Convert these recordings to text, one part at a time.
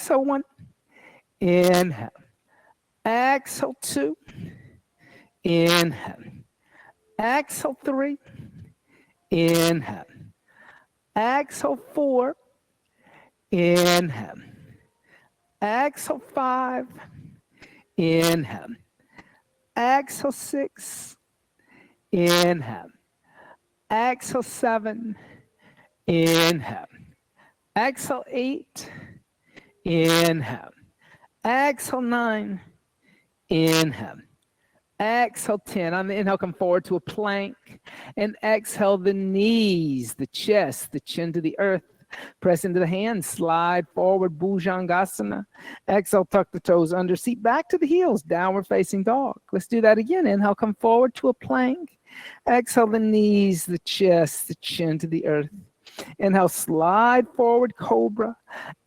Exhale 1. Inhale. Exhale 2. Inhale. Exhale 3. Inhale. Exhale 4. Inhale. Exhale 5. Inhale. Exhale 6. Inhale. Exhale 7. Inhale. Exhale 8. Inhale. Exhale 9. Inhale. Exhale 10. On the inhale, come forward to a plank. And exhale the knees, the chest, the chin to the earth. Press into the hands, slide forward, Bhujangasana. Exhale, tuck the toes under, seat back to the heels, downward facing dog. Let's do that again. Inhale, come forward to a plank. Exhale the knees, the chest, the chin to the earth. Inhale, slide forward, cobra.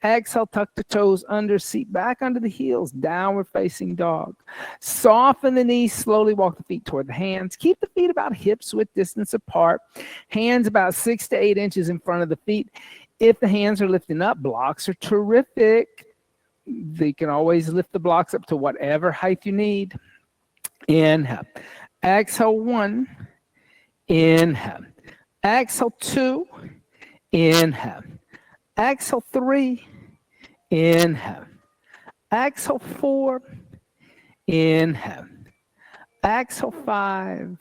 Exhale, tuck the toes under, seat back under the heels, downward facing dog. Soften the knees, slowly walk the feet toward the hands. Keep the feet about hips width distance apart. Hands about 6 to 8 inches in front of the feet. If the hands are lifting up, blocks are terrific. They can always lift the blocks up to whatever height you need. Inhale. Exhale 1. Inhale. Exhale 2. Inhale. Exhale 3. Inhale. Exhale 4. Inhale. Exhale 5.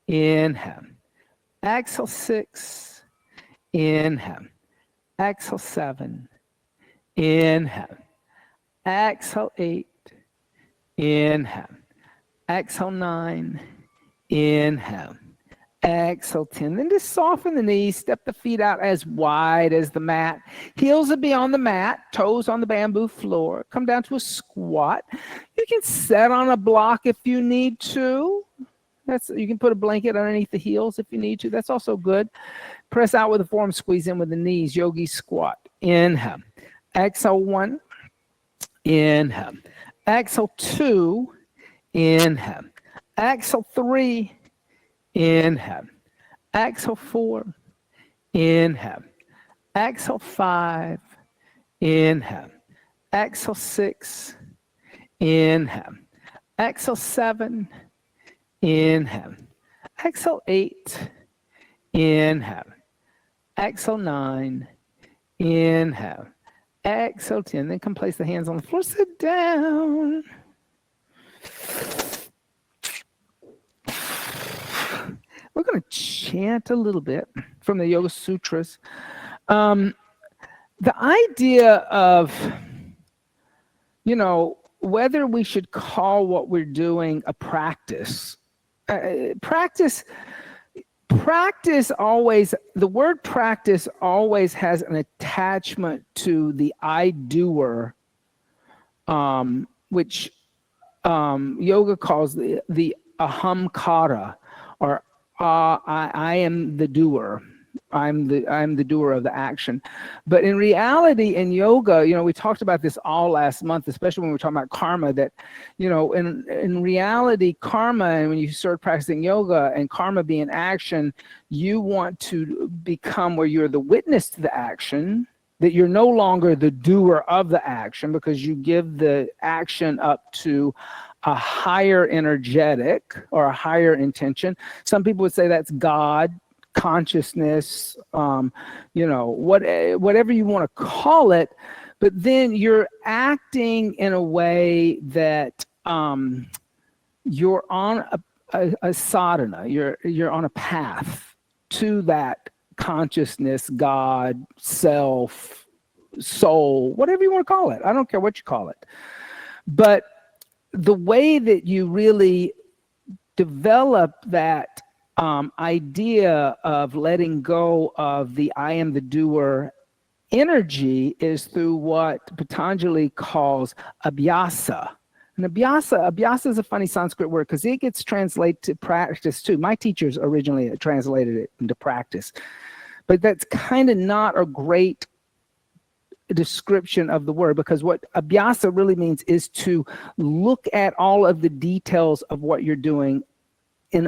Inhale. Exhale 6. Inhale. Exhale 7. Inhale. Exhale 8. Inhale. Exhale 9. Inhale. Exhale 10. Then just soften the knees. Step the feet out as wide as the mat. Heels will be on the mat. Toes on the bamboo floor. Come down to a squat. You can set on a block if you need to. You can put a blanket underneath the heels if you need to. That's also good. Press out with the forearm. Squeeze in with the knees. Yogi squat. Inhale. Exhale 1. Inhale. Exhale 2. Inhale. Exhale 3. Inhale. Exhale 4. Inhale. Exhale 5. Inhale. Exhale 6. Inhale. Exhale 7. Inhale. Exhale 8. Inhale. Exhale 9. Inhale. Exhale 10. Then come place the hands on the floor. Sit down. We're going to chant a little bit from the Yoga Sutras. The idea of, whether we should call what we're doing a practice. Practice always, the word practice always has an attachment to the I doer, which yoga calls the ahamkara, or I am the doer. I'm the doer of the action. But in reality, in yoga, we talked about this all last month, especially when we were talking about karma, that, in reality, karma, and when you start practicing yoga and karma being action, you want to become where you're the witness to the action, that you're no longer the doer of the action because you give the action up to a higher energetic or a higher intention. Some people would say that's God, consciousness, whatever you want to call it, but then you're acting in a way that you're on a sadhana, you're on a path to that consciousness, God, self, soul, whatever you want to call it. I don't care what you call it. But the way that you really develop that idea of letting go of the I am the doer energy is through what Patanjali calls abhyasa. And abhyasa is a funny Sanskrit word because it gets translated to practice too. My teachers originally translated it into practice, but that's kind of not a great description of the word, because what abhyasa really means is to look at all of the details of what you're doing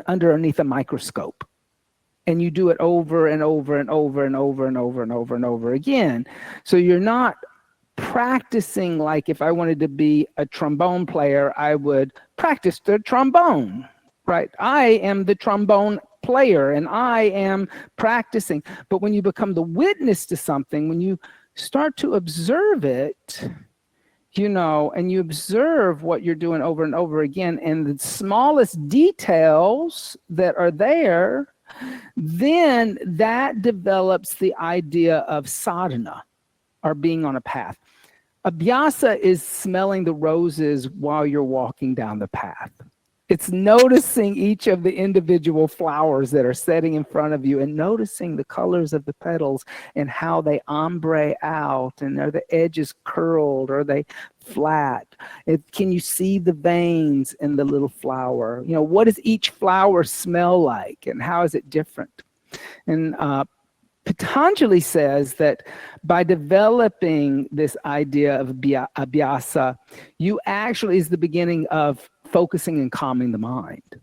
underneath a microscope, and you do it over and over and over and over and over and over and over again. So you're not practicing, like if I wanted to be a trombone player, I would practice the trombone, right? I am the trombone player and I am practicing. But when you become the witness to something, when you start to observe it, you know, and you observe what you're doing over and over again, and the smallest details that are there, then that develops the idea of sadhana, or being on a path. Abhyasa is smelling the roses while you're walking down the path. It's noticing each of the individual flowers that are setting in front of you and noticing the colors of the petals and how they ombre out, and are the edges curled, or are they flat? Can you see the veins in the little flower? You know, what does each flower smell like and how is it different? And Patanjali says that by developing this idea of abhyasa, you actually is the beginning of focusing and calming the mind,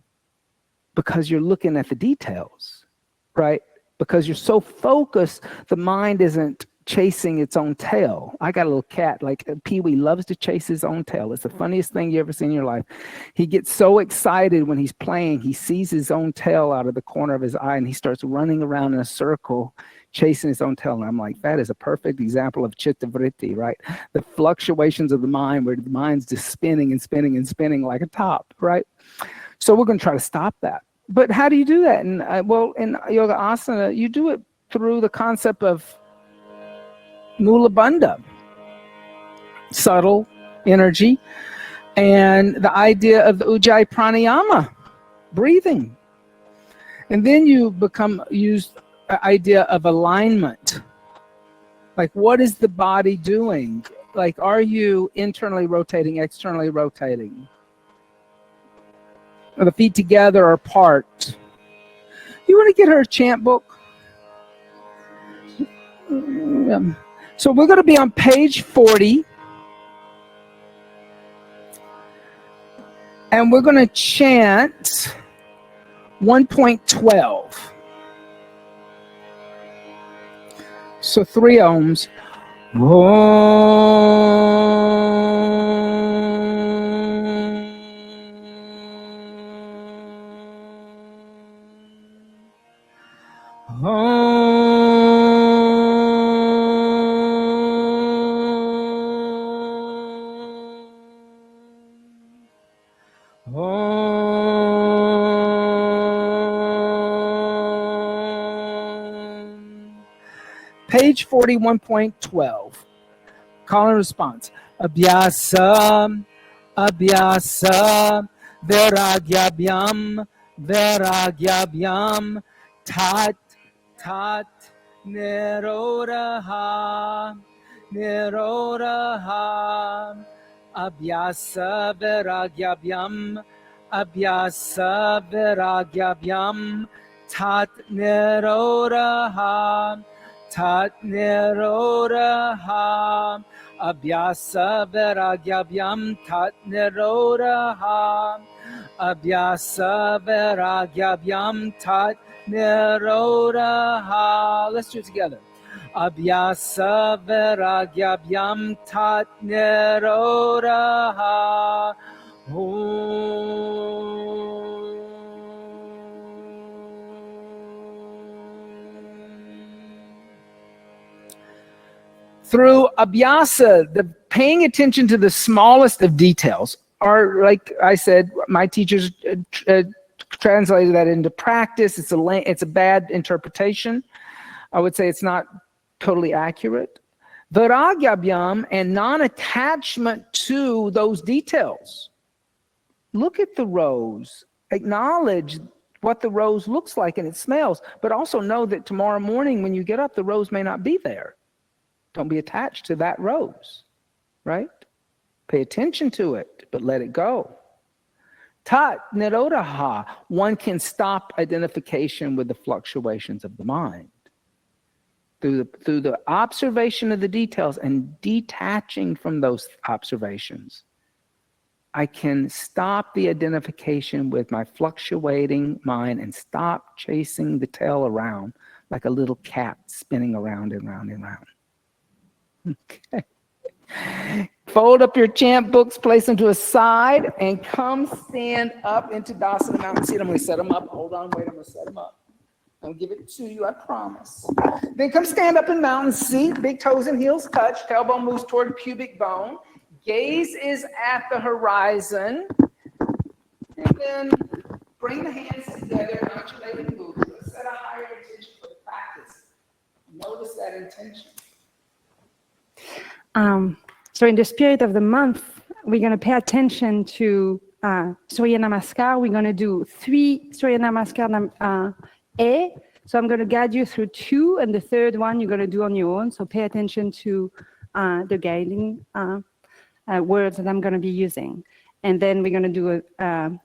because you're looking at the details, right? Because you're so focused, the mind isn't chasing its own tail. I got a little cat, like Pee-wee loves to chase his own tail. It's the funniest thing you ever seen in your life. He gets so excited when he's playing, he sees his own tail out of the corner of his eye and he starts running around in a circle, chasing his own tail. And I'm like, that is a perfect example of chitta vritti, right? The fluctuations of the mind, where the mind's just spinning and spinning and spinning like a top, right? So we're going to try to stop that. But how do you do that? And well, in yoga asana, you do it through the concept of mula bandha, subtle energy, and the idea of the ujjayi pranayama, breathing. And then you use the idea of alignment. Like, what is the body doing? Like, are you internally rotating, externally rotating? Are the feet together or apart? You want to get her a chant book? So we're going to be on page 40. And we're going to chant 1.12. So 3 ohms. Page 41.12. Call and response. Abhyasa, abhyasa, vairagyabhyam, vairagyabhyam, tat, tat, nirodha, nirodha, abhyasa, vairagyabhyam, abhyasa, vairagyabhyam, tat, nirodha, tat nirodha, abhyasa vairagyabhyam, tat nirodha, abhyasa vairagyabhyam, tat nirodha. Let's do it together. Abhyasa vairagyabhyam, tat nirodha. Through abhyasa, the paying attention to the smallest of details, are, like I said, my teachers translated that into practice. It's a bad interpretation. I would say it's not totally accurate. Vairagyabhyam, and non-attachment to those details. Look at the rose. Acknowledge what the rose looks like and it smells, but also know that tomorrow morning when you get up, the rose may not be there. Don't be attached to that rose, right? Pay attention to it, but let it go. Tat nirodha, one can stop identification with the fluctuations of the mind. Through the observation of the details and detaching from those observations, I can stop the identification with my fluctuating mind and stop chasing the tail around like a little cat spinning around and round and round. Okay. Fold up your chant books, place them to a side, and come stand up into Dasana Mountain Seat. I'm going to set them up. Hold on, wait, I'm going to set them up. I'll give it to you, I promise. Then come stand up in mountain seat. Big toes and heels touch. Tailbone moves toward pubic bone. Gaze is at the horizon. And then bring the hands together, undulating movement. Let's set a higher intention for the practice. Notice that intention. So in the spirit of the month, we're going to pay attention to Surya Namaskar. We're going to do 3 Surya Namaskar A. So I'm going to guide you through 2, and the third one you're going to do on your own. So pay attention to the guiding words that I'm going to be using. And then we're going to do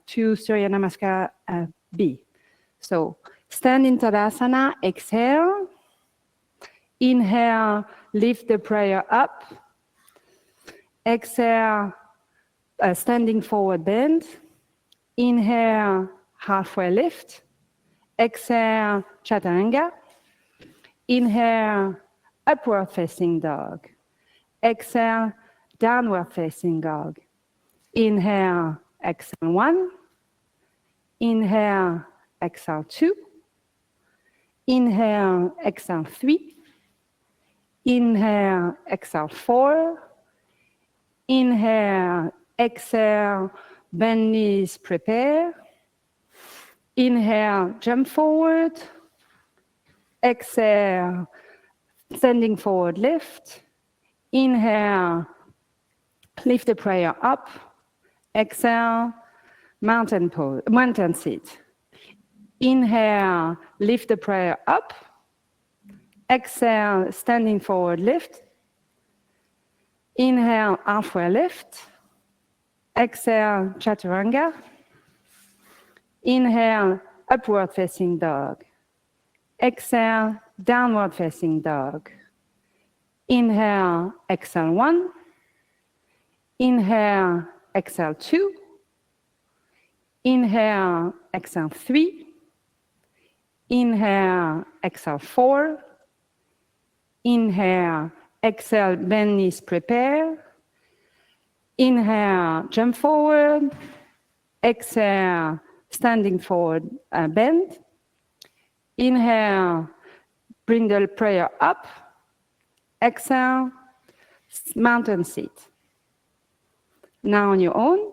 2 Surya Namaskar B. So stand in Tadasana, exhale. Inhale, lift the prayer up. Exhale, standing forward bend. Inhale, halfway lift. Exhale, chaturanga. Inhale, upward facing dog. Exhale, downward facing dog. Inhale, exhale 1. Inhale, exhale 2. Inhale, exhale 3. Inhale, exhale 4. Inhale, exhale, bend knees, prepare. Inhale, jump forward. Exhale, standing forward, lift. Inhale, lift the prayer up. Exhale, mountain pose, mountain seat. Inhale, lift the prayer up. Exhale, standing forward, lift. Inhale, halfway lift. Exhale, chaturanga. Inhale, upward facing dog. Exhale, downward facing dog. Inhale, exhale 1. Inhale, exhale 2. Inhale, exhale 3. Inhale, exhale 4. Inhale, exhale, bend knees, prepare. Inhale, jump forward. Exhale, standing forward, bend. Inhale, bring the prayer up. Exhale, mountain seat. Now on your own.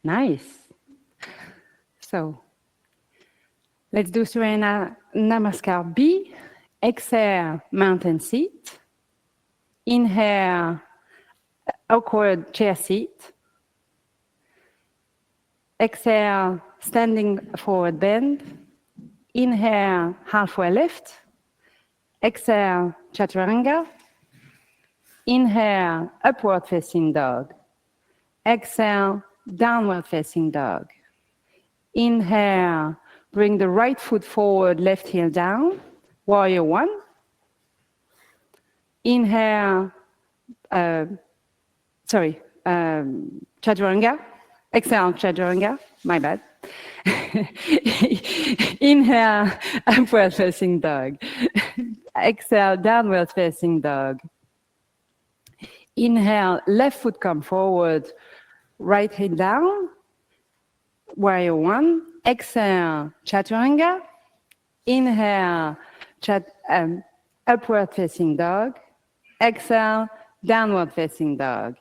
Nice. So let's do Surya Namaskar B. Exhale, mountain seat. Inhale, awkward chair seat. Exhale, standing forward bend. Inhale, halfway lift. Exhale, chaturanga. Inhale, upward facing dog. Exhale, downward facing dog. Inhale, bring the right foot forward, left heel down. Warrior 1. Inhale, chaturanga. Exhale, chaturanga. My bad. Inhale, upward facing dog. Exhale, downward facing dog. Inhale, left foot come forward, right heel down. Warrior 1. Exhale, chaturanga. Inhale, upward facing dog. Exhale, downward facing dog.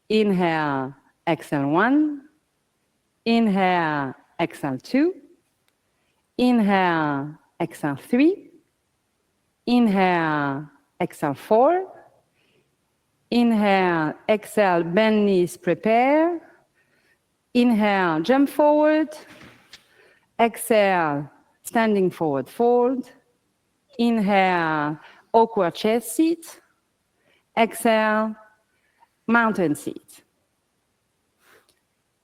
Inhale, exhale 1. Inhale, exhale 2. Inhale, exhale 3. Inhale, exhale, 4. Inhale, exhale, bend knees, prepare. Inhale, jump forward. Exhale, standing forward fold. Inhale, awkward chair seat. Exhale, mountain seat.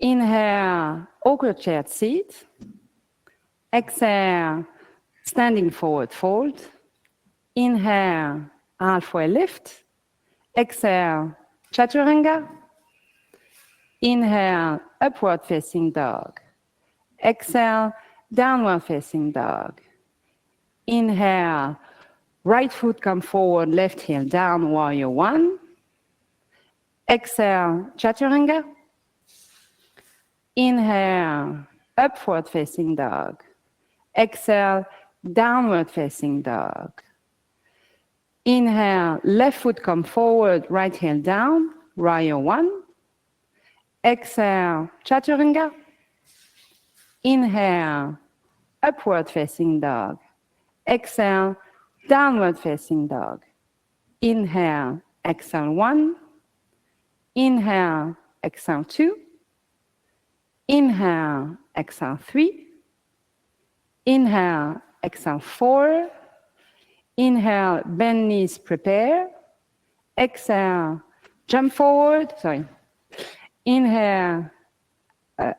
Inhale, awkward chair seat. Exhale, standing forward fold. Inhale, halfway lift. Exhale, chaturanga. Inhale, upward facing dog. Exhale, downward facing dog. Inhale, right foot come forward, left heel down, warrior one. Exhale, chaturanga. Inhale, upward facing dog. Exhale, downward facing dog. Inhale, left foot come forward, right heel down, warrior one. Exhale, chaturanga. Inhale, upward facing dog. Exhale, downward facing dog. Inhale, exhale 1. Inhale, exhale 2. Inhale, exhale 3. Inhale, exhale 4. Inhale, bend knees, prepare. Exhale, jump forward. Sorry. Inhale,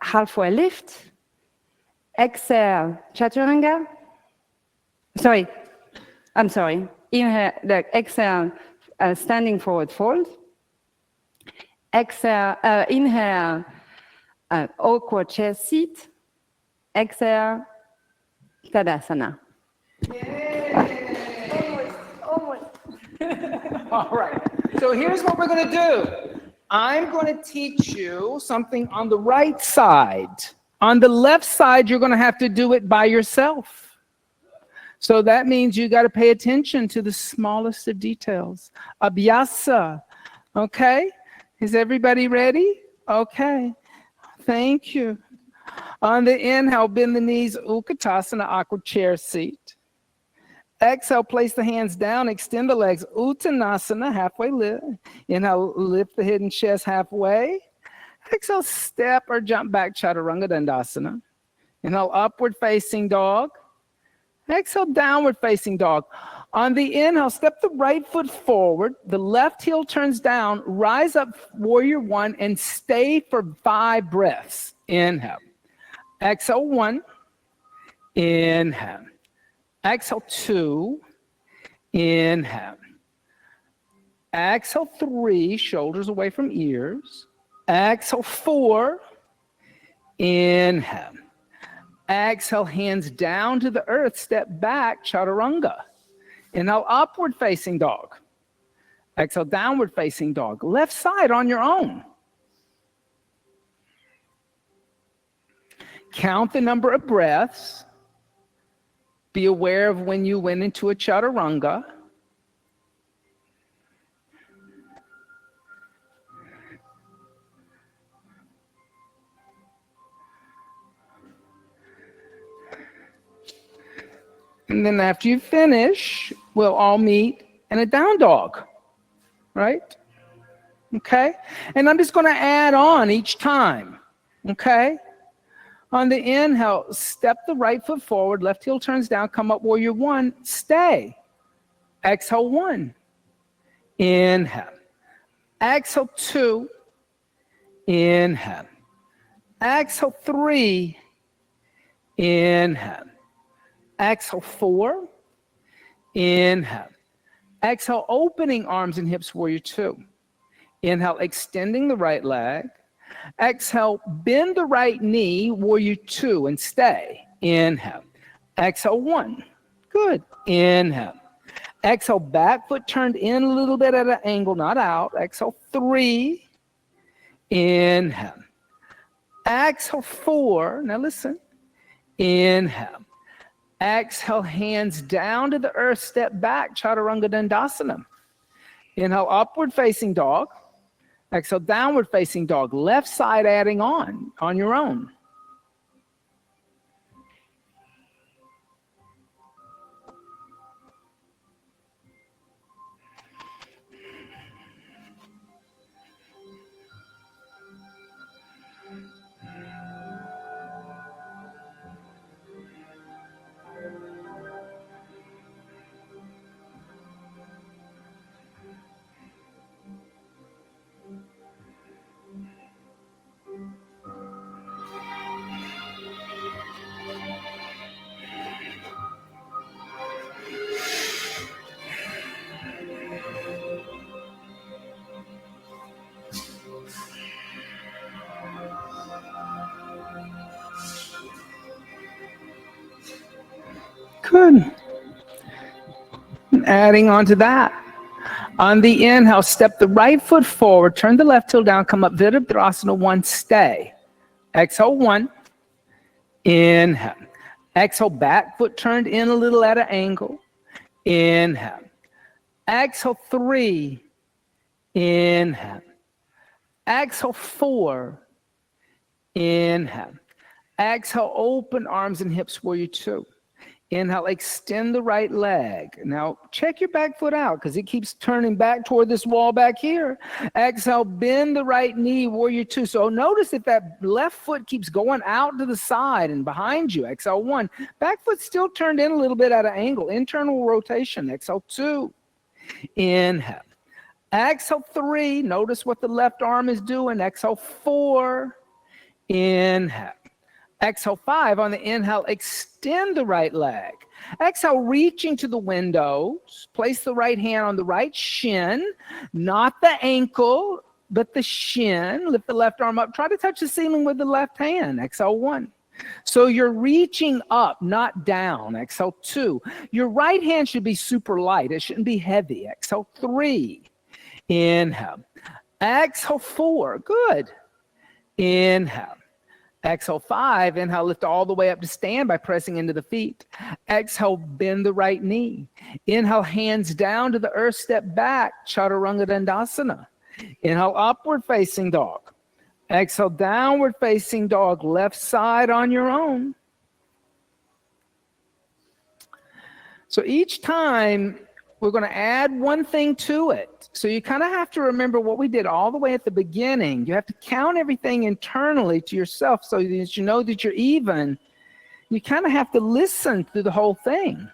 halfway lift. Exhale, chaturanga. Sorry, I'm sorry. Inhale, exhale, standing forward fold. Exhale, inhale, awkward chair seat. Exhale, Tadasana. Almost. All right. So here's what we're going to do. I'm going to teach you something on the right side. On the left side, you're going to have to do it by yourself. So that means you got to pay attention to the smallest of details. Abhyasa. Okay? Is everybody ready? Okay. Thank you. On the inhale, bend the knees, Utkatasana, awkward chair seat. Exhale, place the hands down, extend the legs, Uttanasana, halfway lift. Inhale, lift the head and chest halfway. Exhale, step or jump back, Chaturanga Dandasana. Inhale, upward facing dog. Exhale, downward facing dog. On the inhale, step the right foot forward, the left heel turns down, rise up, warrior one, and stay for 5 breaths. Inhale. Exhale, 1. Inhale. Exhale, 2. Inhale. Exhale, 3, shoulders away from ears. Exhale, 4. Inhale. Exhale, hands down to the earth, step back, chaturanga. Inhale, upward facing dog. Exhale, downward facing dog. Left side on your own. Count the number of breaths. Be aware of when you went into a chaturanga. And then after you finish, we'll all meet in a down dog, right? Okay? And I'm just going to add on each time, okay? On the inhale, step the right foot forward, left heel turns down, come up warrior one, stay. Exhale, 1. Inhale. Exhale, 2. Inhale. Exhale, 3. Inhale. Exhale, 4. Inhale. Exhale, opening arms and hips, warrior 2. Inhale, extending the right leg. Exhale, bend the right knee, warrior 2, and stay. Inhale. Exhale, 1. Good. Inhale. Exhale, back foot turned in a little bit at an angle, not out. Exhale, 3. Inhale. Exhale, 4. Now listen. Inhale. Exhale, hands down to the earth, step back, Chaturanga Dandasana. Inhale, upward facing dog. Exhale, downward facing dog. Left side adding on your own. Good. Adding on to that. On the inhale, step the right foot forward, turn the left heel down, come up Virabhadrasana 1, stay. Exhale 1, inhale. Exhale, back foot turned in a little at an angle. Inhale. Exhale 3, inhale. Exhale 4, inhale. Exhale, open arms and hips, warrior 2. Inhale, extend the right leg. Now, check your back foot out because it keeps turning back toward this wall back here. Exhale, bend the right knee, warrior 2. So notice if that left foot keeps going out to the side and behind you. Exhale 1. Back foot still turned in a little bit at an angle. Internal rotation. Exhale 2. Inhale. Exhale 3. Notice what the left arm is doing. Exhale 4. Inhale. Exhale 5. On the inhale, extend the right leg. Exhale, reaching to the windows. Place the right hand on the right shin, not the ankle, but the shin. Lift the left arm up. Try to touch the ceiling with the left hand. Exhale 1. So you're reaching up, not down. Exhale 2. Your right hand should be super light. It shouldn't be heavy. Exhale 3. Inhale. Exhale 4. Good. Inhale. Exhale 5, inhale, lift all the way up to stand by pressing into the feet. Exhale, bend the right knee. Inhale, hands down to the earth, step back, Chaturanga Dandasana. Inhale, upward facing dog. Exhale, downward facing dog, left side on your own. So each time, we're going to add one thing to it. So you kind of have to remember what we did all the way at the beginning. You have to count everything internally to yourself so that you know that you're even. You kind of have to listen through the whole thing.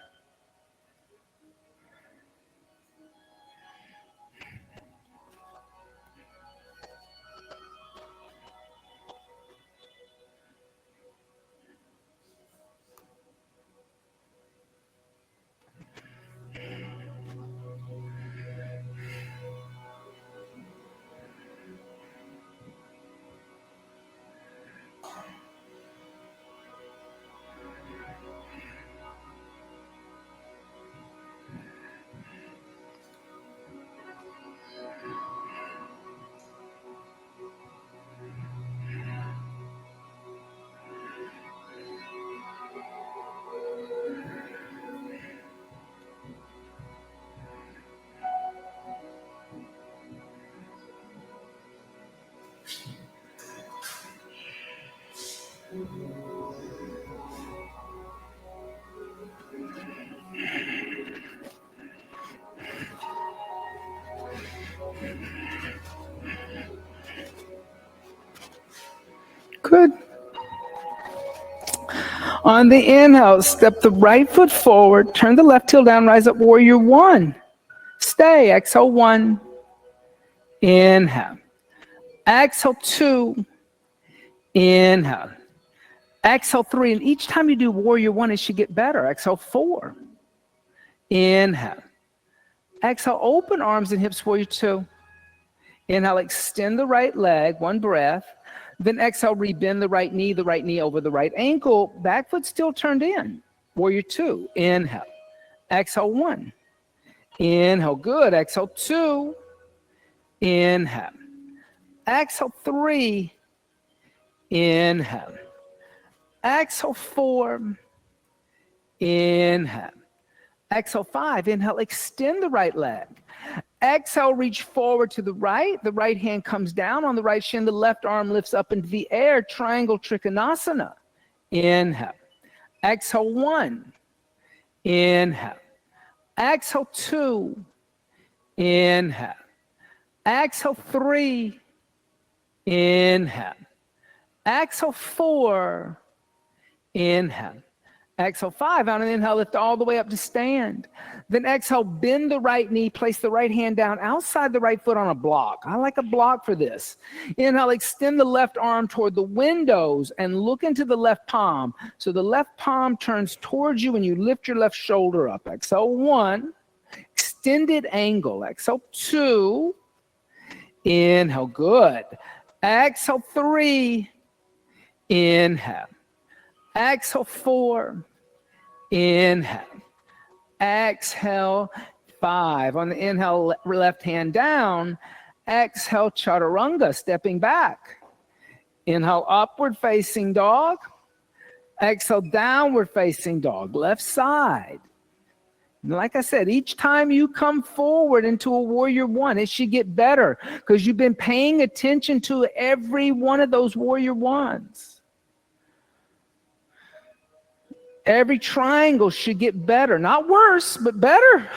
Good. On the inhale, step the right foot forward, turn the left heel down, rise up, warrior 1. Stay. Exhale 1. Inhale. Exhale 2. Inhale. Exhale 3. And each time you do warrior 1, it should get better. Exhale 4. Inhale. Exhale, open arms and hips, warrior 2. Inhale, extend the right leg, 1 breath. Then exhale, rebend the right knee over the right ankle. Back foot still turned in. Warrior 2. Inhale. Exhale 1. Inhale. Good. Exhale 2. Inhale. Exhale 3. Inhale. Exhale 4. Inhale. Exhale 5. Inhale. Extend the right leg. Exhale, reach forward to the right. The right hand comes down on the right shin. The left arm lifts up into the air. Triangle Trikonasana. Inhale. Exhale 1. Inhale. Exhale 2. Inhale. Exhale 3. Inhale. Exhale 4. Inhale. Exhale 5. On an inhale, lift all the way up to stand. Then exhale, bend the right knee, place the right hand down outside the right foot on a block. I like a block for this. Inhale, extend the left arm toward the windows and look into the left palm. So the left palm turns towards you and you lift your left shoulder up. Exhale 1, extended angle. Exhale 2, inhale, good. Exhale 3, inhale. Exhale 4, Inhale. Exhale, 5. On the inhale, left hand down. Exhale, chaturanga, stepping back. Inhale, upward facing dog. Exhale, downward facing dog, left side. And like I said, each time you come forward into a warrior one, it should get better because you've been paying attention to every one of those warrior ones. Every triangle should get better, not worse, but better.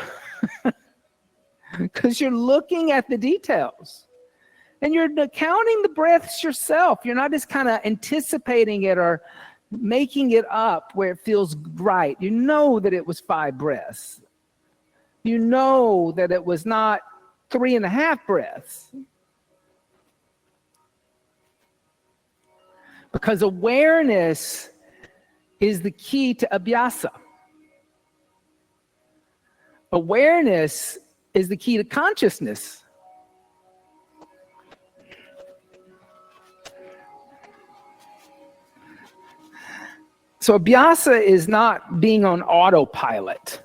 Because you're looking at the details. And you're counting the breaths yourself. You're not just kind of anticipating it or making it up where it feels right. You know that it was 5 breaths. You know that it was not 3.5 breaths. Because awareness is the key to abhyasa. Awareness is the key to consciousness. So abhyasa is not being on autopilot.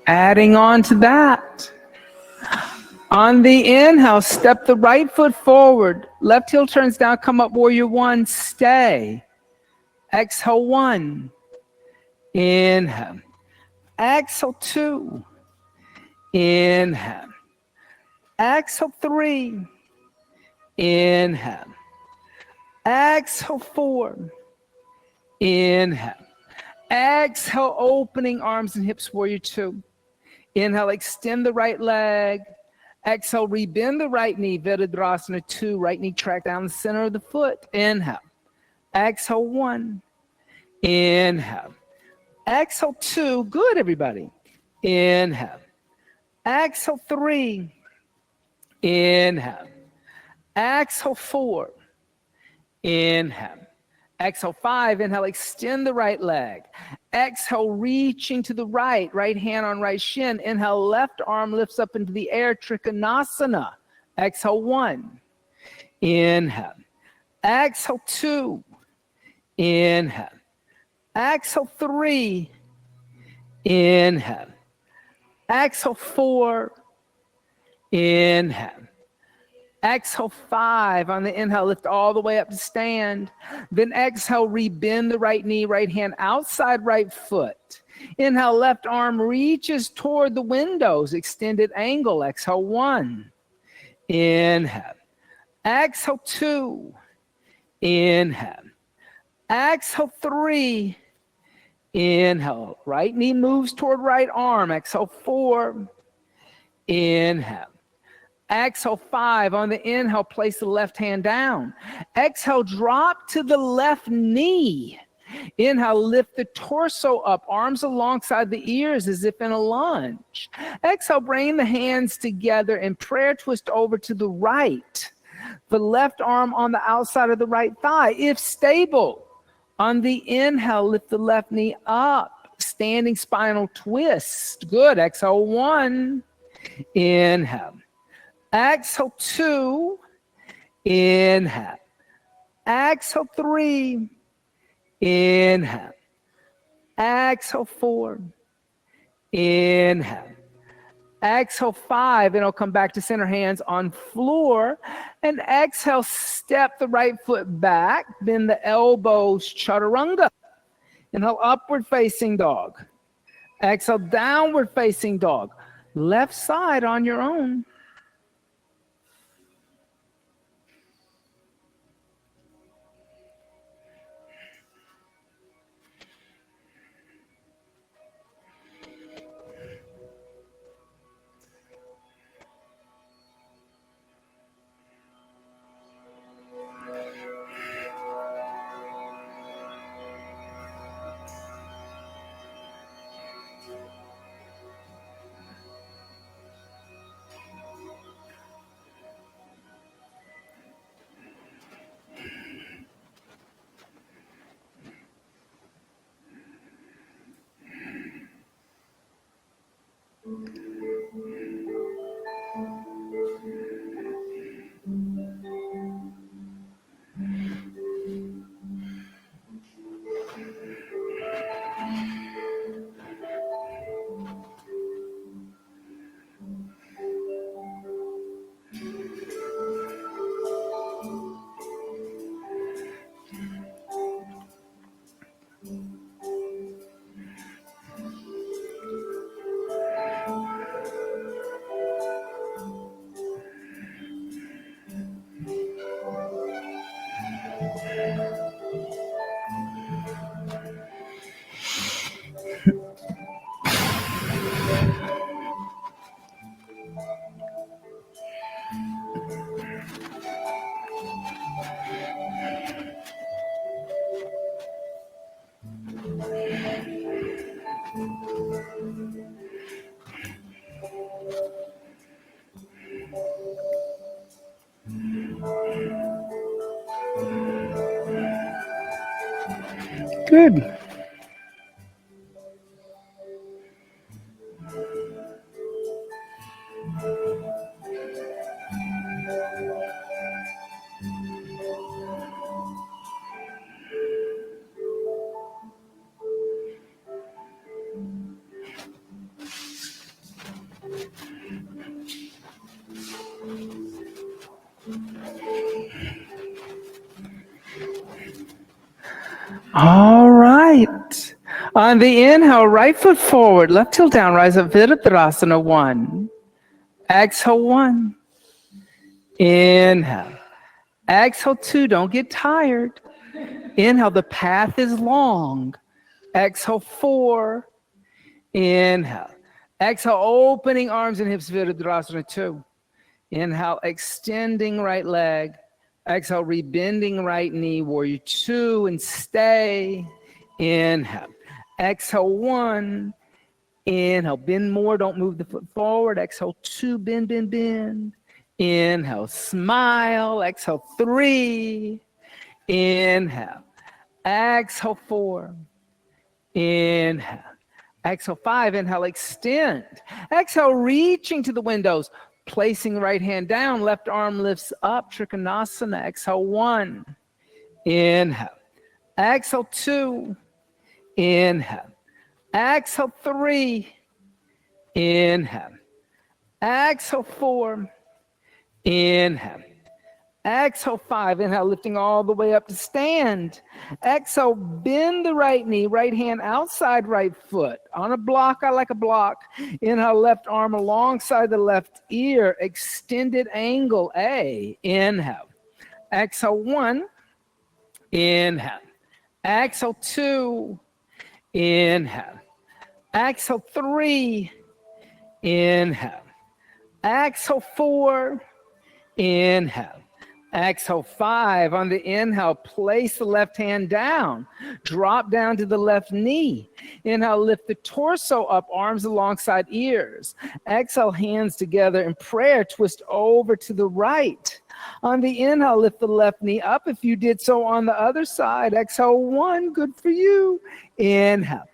Adding on to that, on the inhale, step the right foot forward, left heel turns down, come up, warrior one, stay. Exhale, 1. Inhale. Exhale, 2. Inhale. Exhale, 3. Inhale. Exhale, 4. Inhale. Exhale, opening arms and hips, warrior 2. Inhale, extend the right leg. Exhale, rebend the right knee, Virabhadrasana 2. Right knee track down the center of the foot. Inhale. Exhale, 1. Inhale. Exhale, 2. Good, everybody. Inhale. Exhale, 3. Inhale. Exhale, 4. Inhale. Exhale, 5. Inhale, extend the right leg. Exhale, reaching to the right. Right hand on right shin. Inhale, left arm lifts up into the air. Trikonasana. Exhale, 1. Inhale. Exhale, 2. Inhale. Exhale, 3. Inhale. Exhale, 4. Inhale. Exhale, 5. On the inhale, lift all the way up to stand. Then exhale, rebend the right knee, right hand outside right foot. Inhale, left arm reaches toward the windows, extended angle. Exhale, 1. Inhale. Exhale, 2. Inhale. Exhale, 3. Inhale. Right knee moves toward right arm. Exhale, 4. Inhale. Exhale, 5. On the inhale, place the left hand down. Exhale, drop to the left knee. Inhale, lift the torso up, arms alongside the ears as if in a lunge. Exhale, bring the hands together and prayer twist over to the right. The left arm on the outside of the right thigh, if stable. On the inhale, lift the left knee up, standing spinal twist. Good. Exhale, 1. Inhale. Exhale, 2. Inhale. Exhale, 3. Inhale. Exhale, 4. Inhale. Exhale, 5. And I'll come back to center, hands on floor. And exhale, step the right foot back. Bend the elbows, chaturanga. Inhale, upward facing dog. Exhale, downward facing dog. Left side on your own. Good. All right. On the inhale, right foot forward, left heel down, rise up, Virabhadrasana 1. Exhale 1. Inhale. Exhale 2. Don't get tired. Inhale, the path is long. Exhale 4. Inhale. Exhale, opening arms and hips, Virabhadrasana 2. Inhale, extending right leg. Exhale, rebending right knee, warrior 2, and stay. Inhale. Exhale 1. Inhale, bend more, don't move the foot forward. Exhale 2, bend, bend, bend. Inhale, smile. Exhale 3. Inhale. Exhale 4. Inhale. Exhale 5. Inhale, extend. Exhale, reaching to the windows. Placing right hand down, left arm lifts up, Trikonasana. Exhale 1. Inhale. Exhale 2. Inhale. Exhale 3. Inhale. Exhale 4. Inhale. Exhale 5. Inhale, lifting all the way up to stand. Exhale, bend the right knee, right hand outside right foot. On a block, I like a block. Inhale, left arm alongside the left ear. Extended angle, A. Inhale. Exhale 1. Inhale. Exhale 2. Inhale. Exhale 3. Inhale. Exhale 4. Inhale. Exhale 5. On the inhale, place the left hand down. Drop down to the left knee. Inhale, lift the torso up, arms alongside ears. Exhale, hands together in prayer, twist over to the right. On the inhale, lift the left knee up if you did so on the other side. Exhale 1, good for you. Inhale.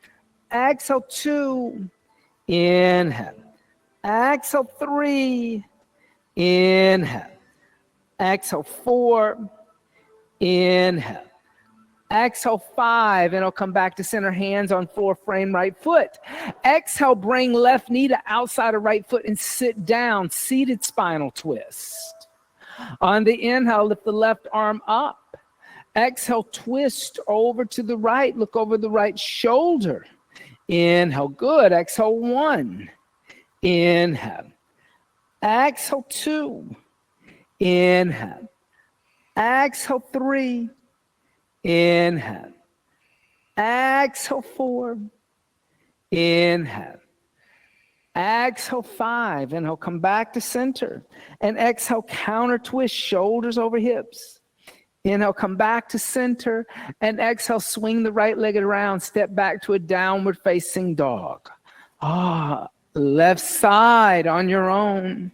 Exhale 2. Inhale. Exhale 3. Inhale. Exhale 4. Inhale. Exhale 5. And I'll come back to center, hands on floor, frame right foot. Exhale, bring left knee to outside of right foot and sit down, seated spinal twist. On the inhale, lift the left arm up. Exhale, twist over to the right, look over the right shoulder. Inhale, good. Exhale 1. Inhale. Exhale 2. Inhale. Exhale 3. Inhale. Exhale 4. Inhale. Exhale 5. Inhale, come back to center. And exhale, counter twist, shoulders over hips. Inhale, come back to center. And exhale, swing the right leg around, step back to a downward facing dog. Left side on your own.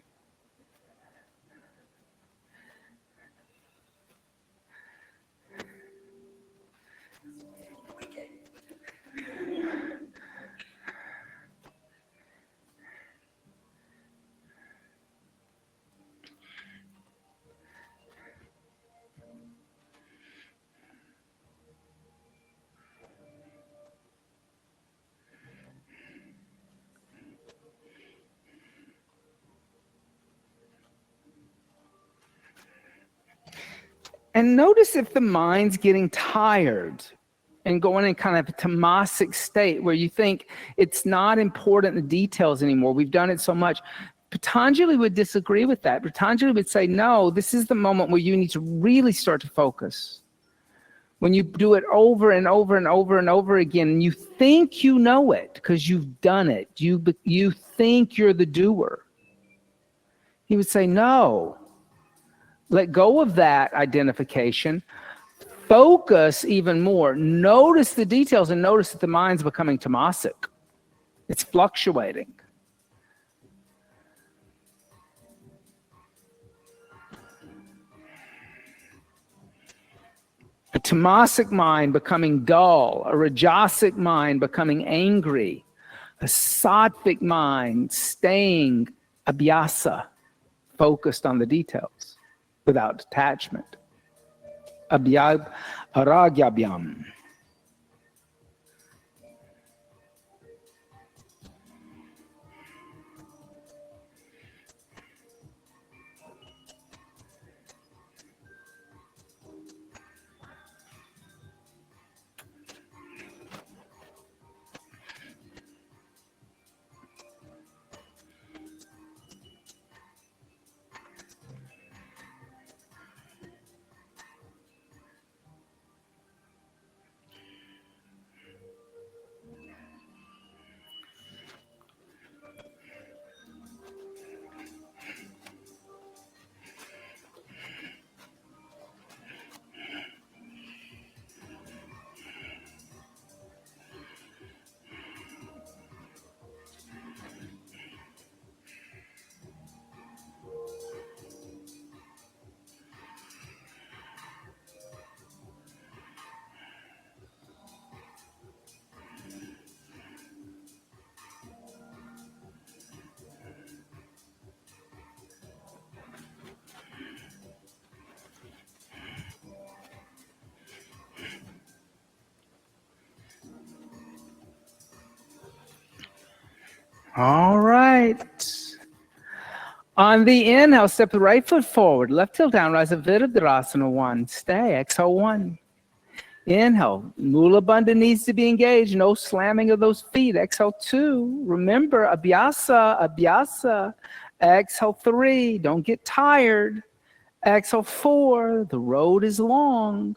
And notice if the mind's getting tired and going in kind of a tamasic state where you think it's not important, the details anymore. We've done it so much. Patanjali would disagree with that. Patanjali would say, no, this is the moment where you need to really start to focus. When you do it over and over and over and over again, and you think you know it because you've done it. You think you're the doer. He would say, no. Let go of that identification. Focus even more. Notice the details and notice that the mind's becoming tamasic. It's fluctuating. A tamasic mind becoming dull, a rajasic mind becoming angry, a sattvic mind staying abhyasa, focused on the details without attachment. Aragyabhyam. All right. On the inhale, step the right foot forward, left heel down, rise a Virabhadrasana 1. Stay, exhale 1. Inhale, Mula Bandha needs to be engaged, no slamming of those feet. Exhale 2. Remember, abhyasa. Exhale 3, don't get tired. Exhale 4, the road is long.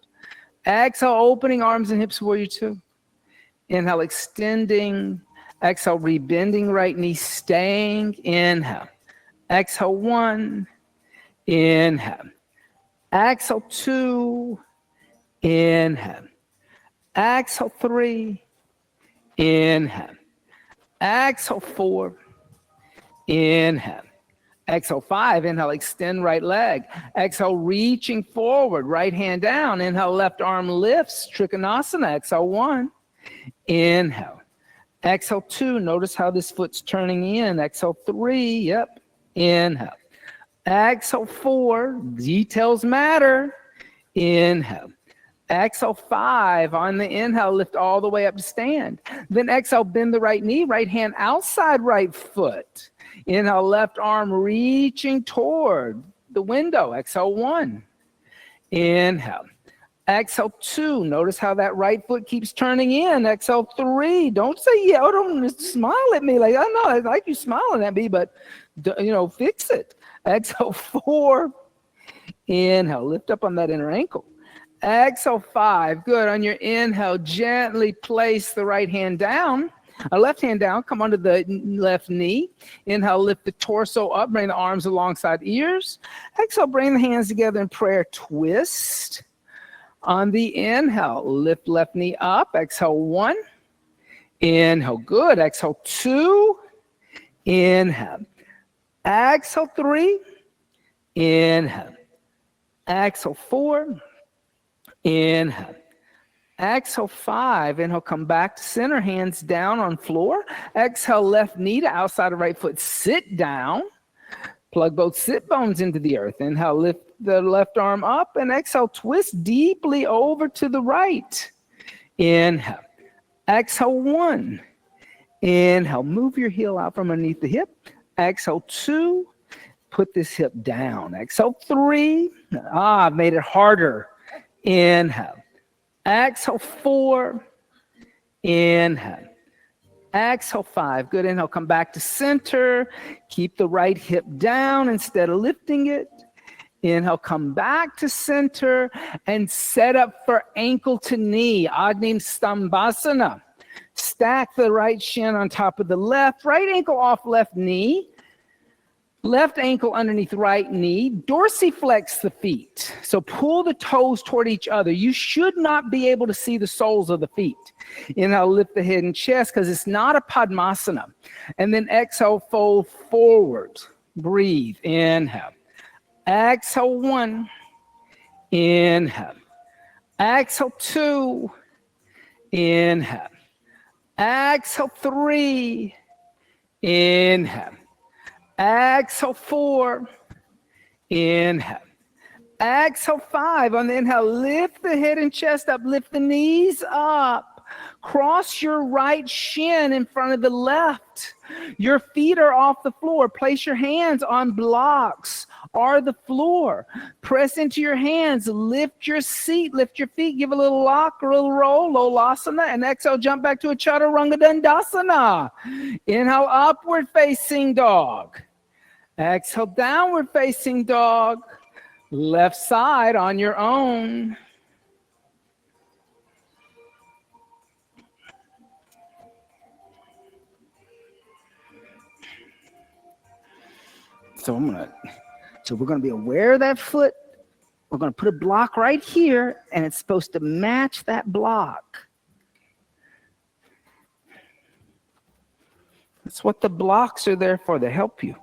Exhale, opening arms and hips, warrior 2. Inhale, extending. Exhale, rebending right knee, staying. Inhale. Exhale 1. Inhale. Exhale 2. Inhale. Exhale 3. Inhale. Exhale 4. Inhale. Exhale 5. Inhale, extend right leg. Exhale, reaching forward, right hand down. Inhale, left arm lifts, Trikonasana. Exhale 1. Inhale. Exhale 2. Notice how this foot's turning in. Exhale 3. Yep. Inhale. Exhale 4. Details matter. Inhale. Exhale 5. On the inhale, lift all the way up to stand. Then exhale, bend the right knee, right hand outside right foot. Inhale, left arm reaching toward the window. Exhale 1. Inhale. Exhale 2. Notice how that right foot keeps turning in. Exhale 3. Don't say, yeah, don't smile at me. Like, I know, I like you smiling at me, but, fix it. Exhale 4. Inhale, lift up on that inner ankle. Exhale 5. Good. On your inhale, gently place the right hand down. Left hand down, come onto the left knee. Inhale, lift the torso up, bring the arms alongside ears. Exhale, bring the hands together in prayer, twist. On the inhale, lift left knee up. Exhale 1. Inhale, good. Exhale 2. Inhale. Exhale 3. Inhale. Exhale 4. Inhale. Exhale 5. Inhale, come back to center, hands down on floor. Exhale, left knee to outside of right foot. Sit down. Plug both sit bones into the earth. Inhale, lift the left arm up. And exhale, twist deeply over to the right. Inhale. Exhale 1. Inhale, move your heel out from underneath the hip. Exhale 2. Put this hip down. Exhale 3. I've made it harder. Inhale. Exhale 4. Inhale. Exhale 5. Good. Inhale, come back to center. Keep the right hip down instead of lifting it. Inhale, come back to center and set up for ankle to knee. Agni Stambhasana. Stack the right shin on top of the left. Right ankle off left knee. Left ankle underneath right knee, dorsiflex the feet. So pull the toes toward each other. You should not be able to see the soles of the feet. Inhale, lift the head and chest because it's not a Padmasana. And then exhale, fold forward. Breathe. Inhale. Exhale 1. Inhale. Exhale 2. Inhale. Exhale 3. Inhale. Exhale 4. Inhale. Exhale 5. On the inhale, lift the head and chest up. Lift the knees up. Cross your right shin in front of the left. Your feet are off the floor. Place your hands on blocks or the floor. Press into your hands. Lift your seat. Lift your feet. Give a little lock, a little roll, lolasana, and exhale, jump back to a chaturanga dandasana. Inhale, upward facing dog. Exhale, downward facing dog. Left side on your own. So we're gonna be aware of that foot. We're gonna put a block right here, and it's supposed to match that block. That's what the blocks are there for, to help you.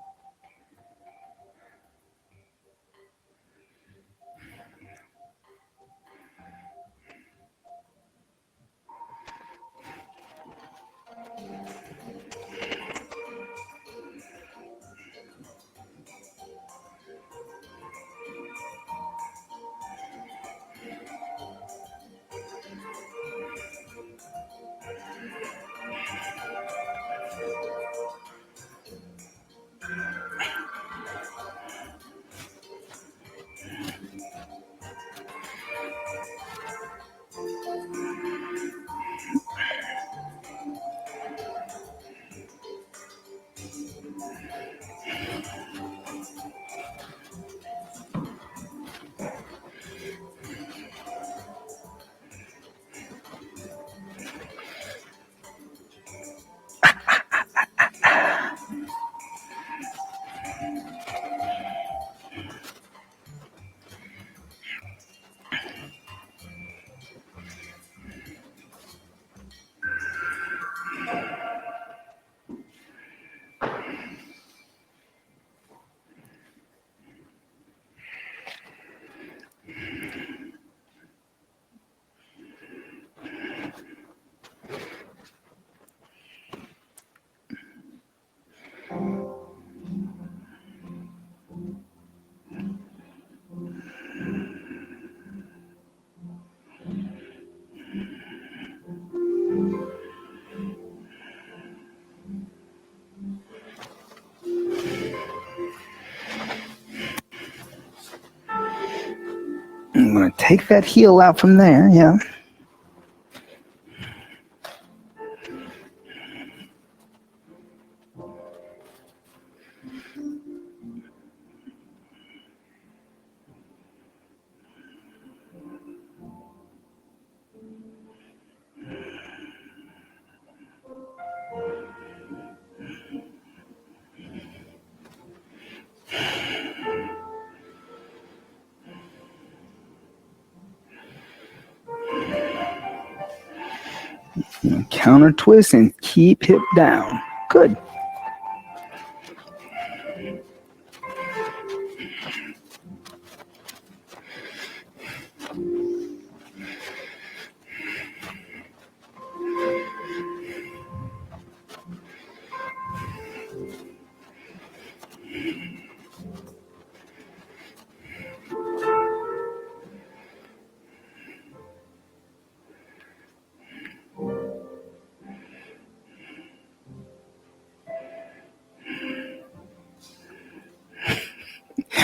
I'm going to take that heel out from there, yeah. Counter twist and keep hip down. Good.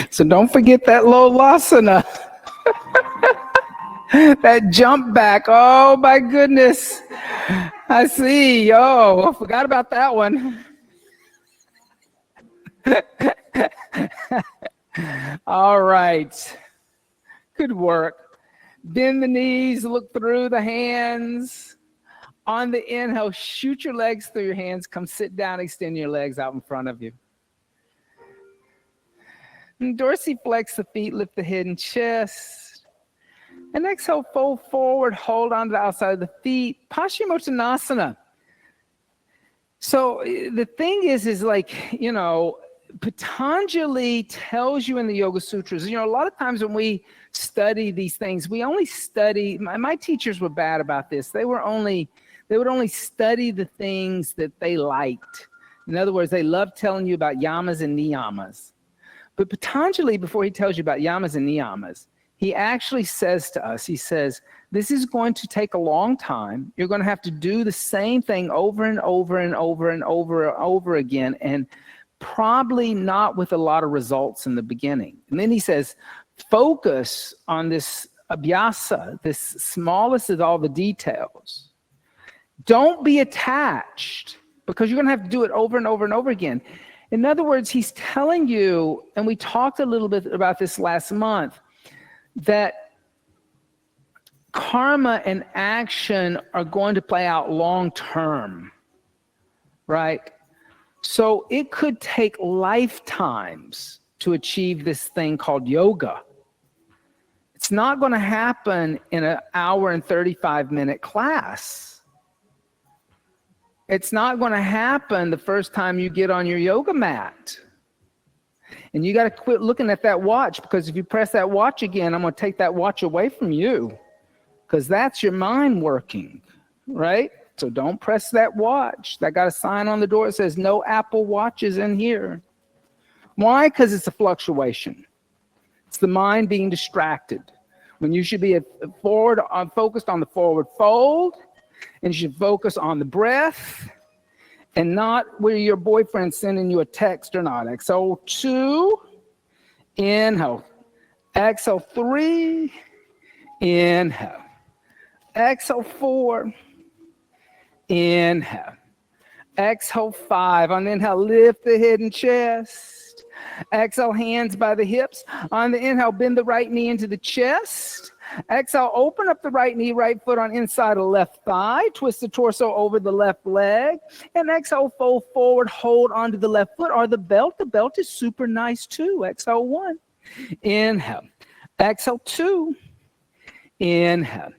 So don't forget that lolasana. That jump back. Oh my goodness. I see. Oh, I forgot about that one. All right. Good work. Bend the knees, look through the hands. On the inhale, shoot your legs through your hands. Come sit down, extend your legs out in front of you. And dorsiflex the feet, lift the head and chest. And exhale, fold forward, hold on to the outside of the feet. Paschimottanasana. So the thing is like, Patanjali tells you in the Yoga Sutras, a lot of times when we study these things, we only study, my teachers were bad about this. They would only study the things that they liked. In other words, they loved telling you about yamas and niyamas. But Patanjali, before he tells you about yamas and niyamas, he actually says to us, he says, this is going to take a long time. You're going to have to do the same thing over and over and over and over and over again, and probably not with a lot of results in the beginning. And then he says, focus on this abhyasa, this smallest of all the details. Don't be attached, because you're going to have to do it over and over and over again. In other words, he's telling you, and we talked a little bit about this last month, that karma and action are going to play out long term, right? So it could take lifetimes to achieve this thing called yoga. It's not going to happen in an hour and 35-minute class. It's not going to happen the first time you get on your yoga mat. And you got to quit looking at that watch, because if you press that watch again, I'm going to take that watch away from you, because that's your mind working, right? So don't press that watch. That got a sign on the door that says no Apple Watches in here. Why? Because it's a fluctuation. It's the mind being distracted. When you should be focused on the forward fold, and you should focus on the breath, and not where your boyfriend's sending you a text or not. Exhale 2, inhale. Exhale 3, inhale. Exhale 4, inhale. Exhale 5. On the inhale, lift the head and chest. Exhale, hands by the hips. On the inhale, bend the right knee into the chest. Exhale, open up the right knee, right foot on inside of left thigh. Twist the torso over the left leg. And exhale, fold forward, hold onto the left foot or the belt. The belt is super nice too. Exhale 1, inhale. Exhale 2, inhale.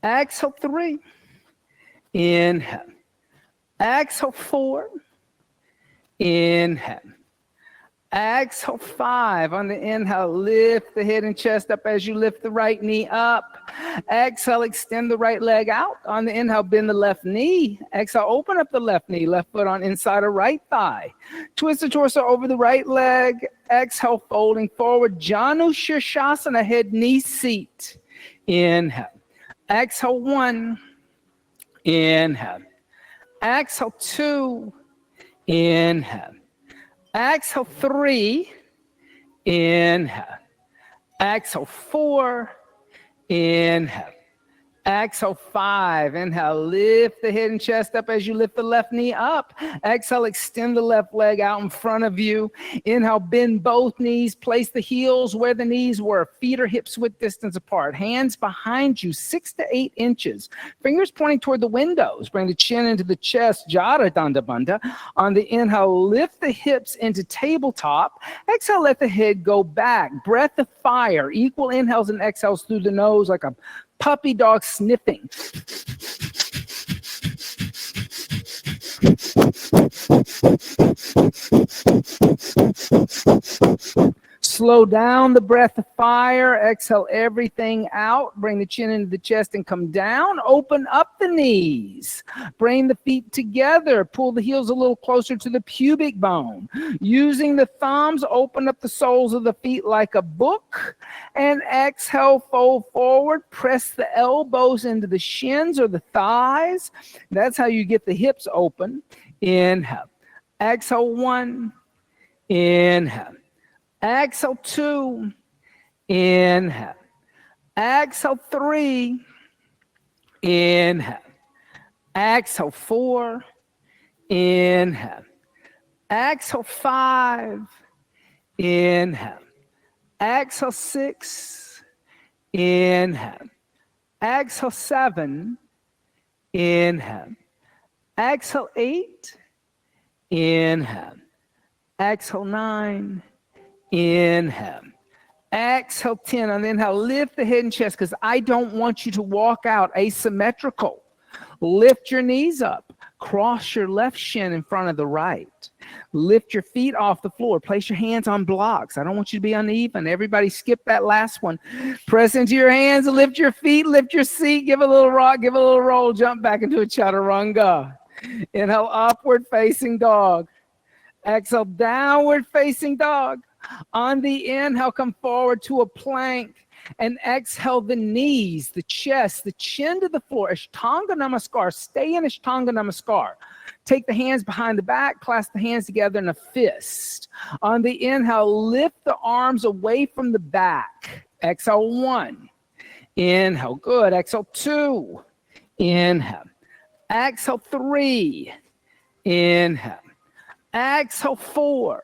Exhale 3, inhale. Exhale 4, inhale. Exhale 5. On the inhale, lift the head and chest up as you lift the right knee up. Exhale, extend the right leg out. On the inhale, bend the left knee. Exhale, open up the left knee, left foot on inside of right thigh. Twist the torso over the right leg. Exhale, folding forward. Janu Shirshasana, head knee seat. Inhale. Exhale 1. Inhale. Exhale 2. Inhale. Exhale 3, inhale. Exhale 4, inhale. Exhale 5, inhale, lift the head and chest up as you lift the left knee up. Exhale, extend the left leg out in front of you. Inhale, bend both knees, place the heels where the knees were, feet or hips width distance apart, hands behind you 6 to 8 inches, fingers pointing toward the windows. Bring the chin into the chest, Jara Danda Bandha. On the inhale, lift the hips into tabletop. Exhale, let the head go back. Breath of fire, equal inhales and exhales through the nose like a puppy dog sniffing. Slow down the breath of fire. Exhale everything out. Bring the chin into the chest and come down. Open up the knees. Bring the feet together. Pull the heels a little closer to the pubic bone. Using the thumbs, open up the soles of the feet like a book. And exhale, fold forward. Press the elbows into the shins or the thighs. That's how you get the hips open. Inhale. Exhale 1. Inhale. Exhale 2, inhale. Exhale 3, inhale. Exhale 4, inhale. Exhale 5, inhale. Exhale 6, inhale. Exhale 7, inhale. Exhale 8, inhale. Exhale 9, inhale. Exhale 10. On the inhale, lift the head and chest, because I don't want you to walk out asymmetrical. Lift your knees up. Cross your left shin in front of the right. Lift your feet off the floor. Place your hands on blocks. I don't want you to be uneven. Everybody skip that last one. Press into your hands, lift your feet, lift your seat, give a little rock, give a little roll, jump back into a chaturanga. Inhale, upward facing dog. Exhale, downward facing dog. On the inhale, come forward to a plank. And exhale the knees, the chest, the chin to the floor. Ashtanga Namaskar. Stay in Ashtanga Namaskar. Take the hands behind the back, clasp the hands together in a fist. On the inhale, lift the arms away from the back. Exhale 1. Inhale, good. Exhale 2. Inhale. Exhale 3. Inhale. Exhale 4.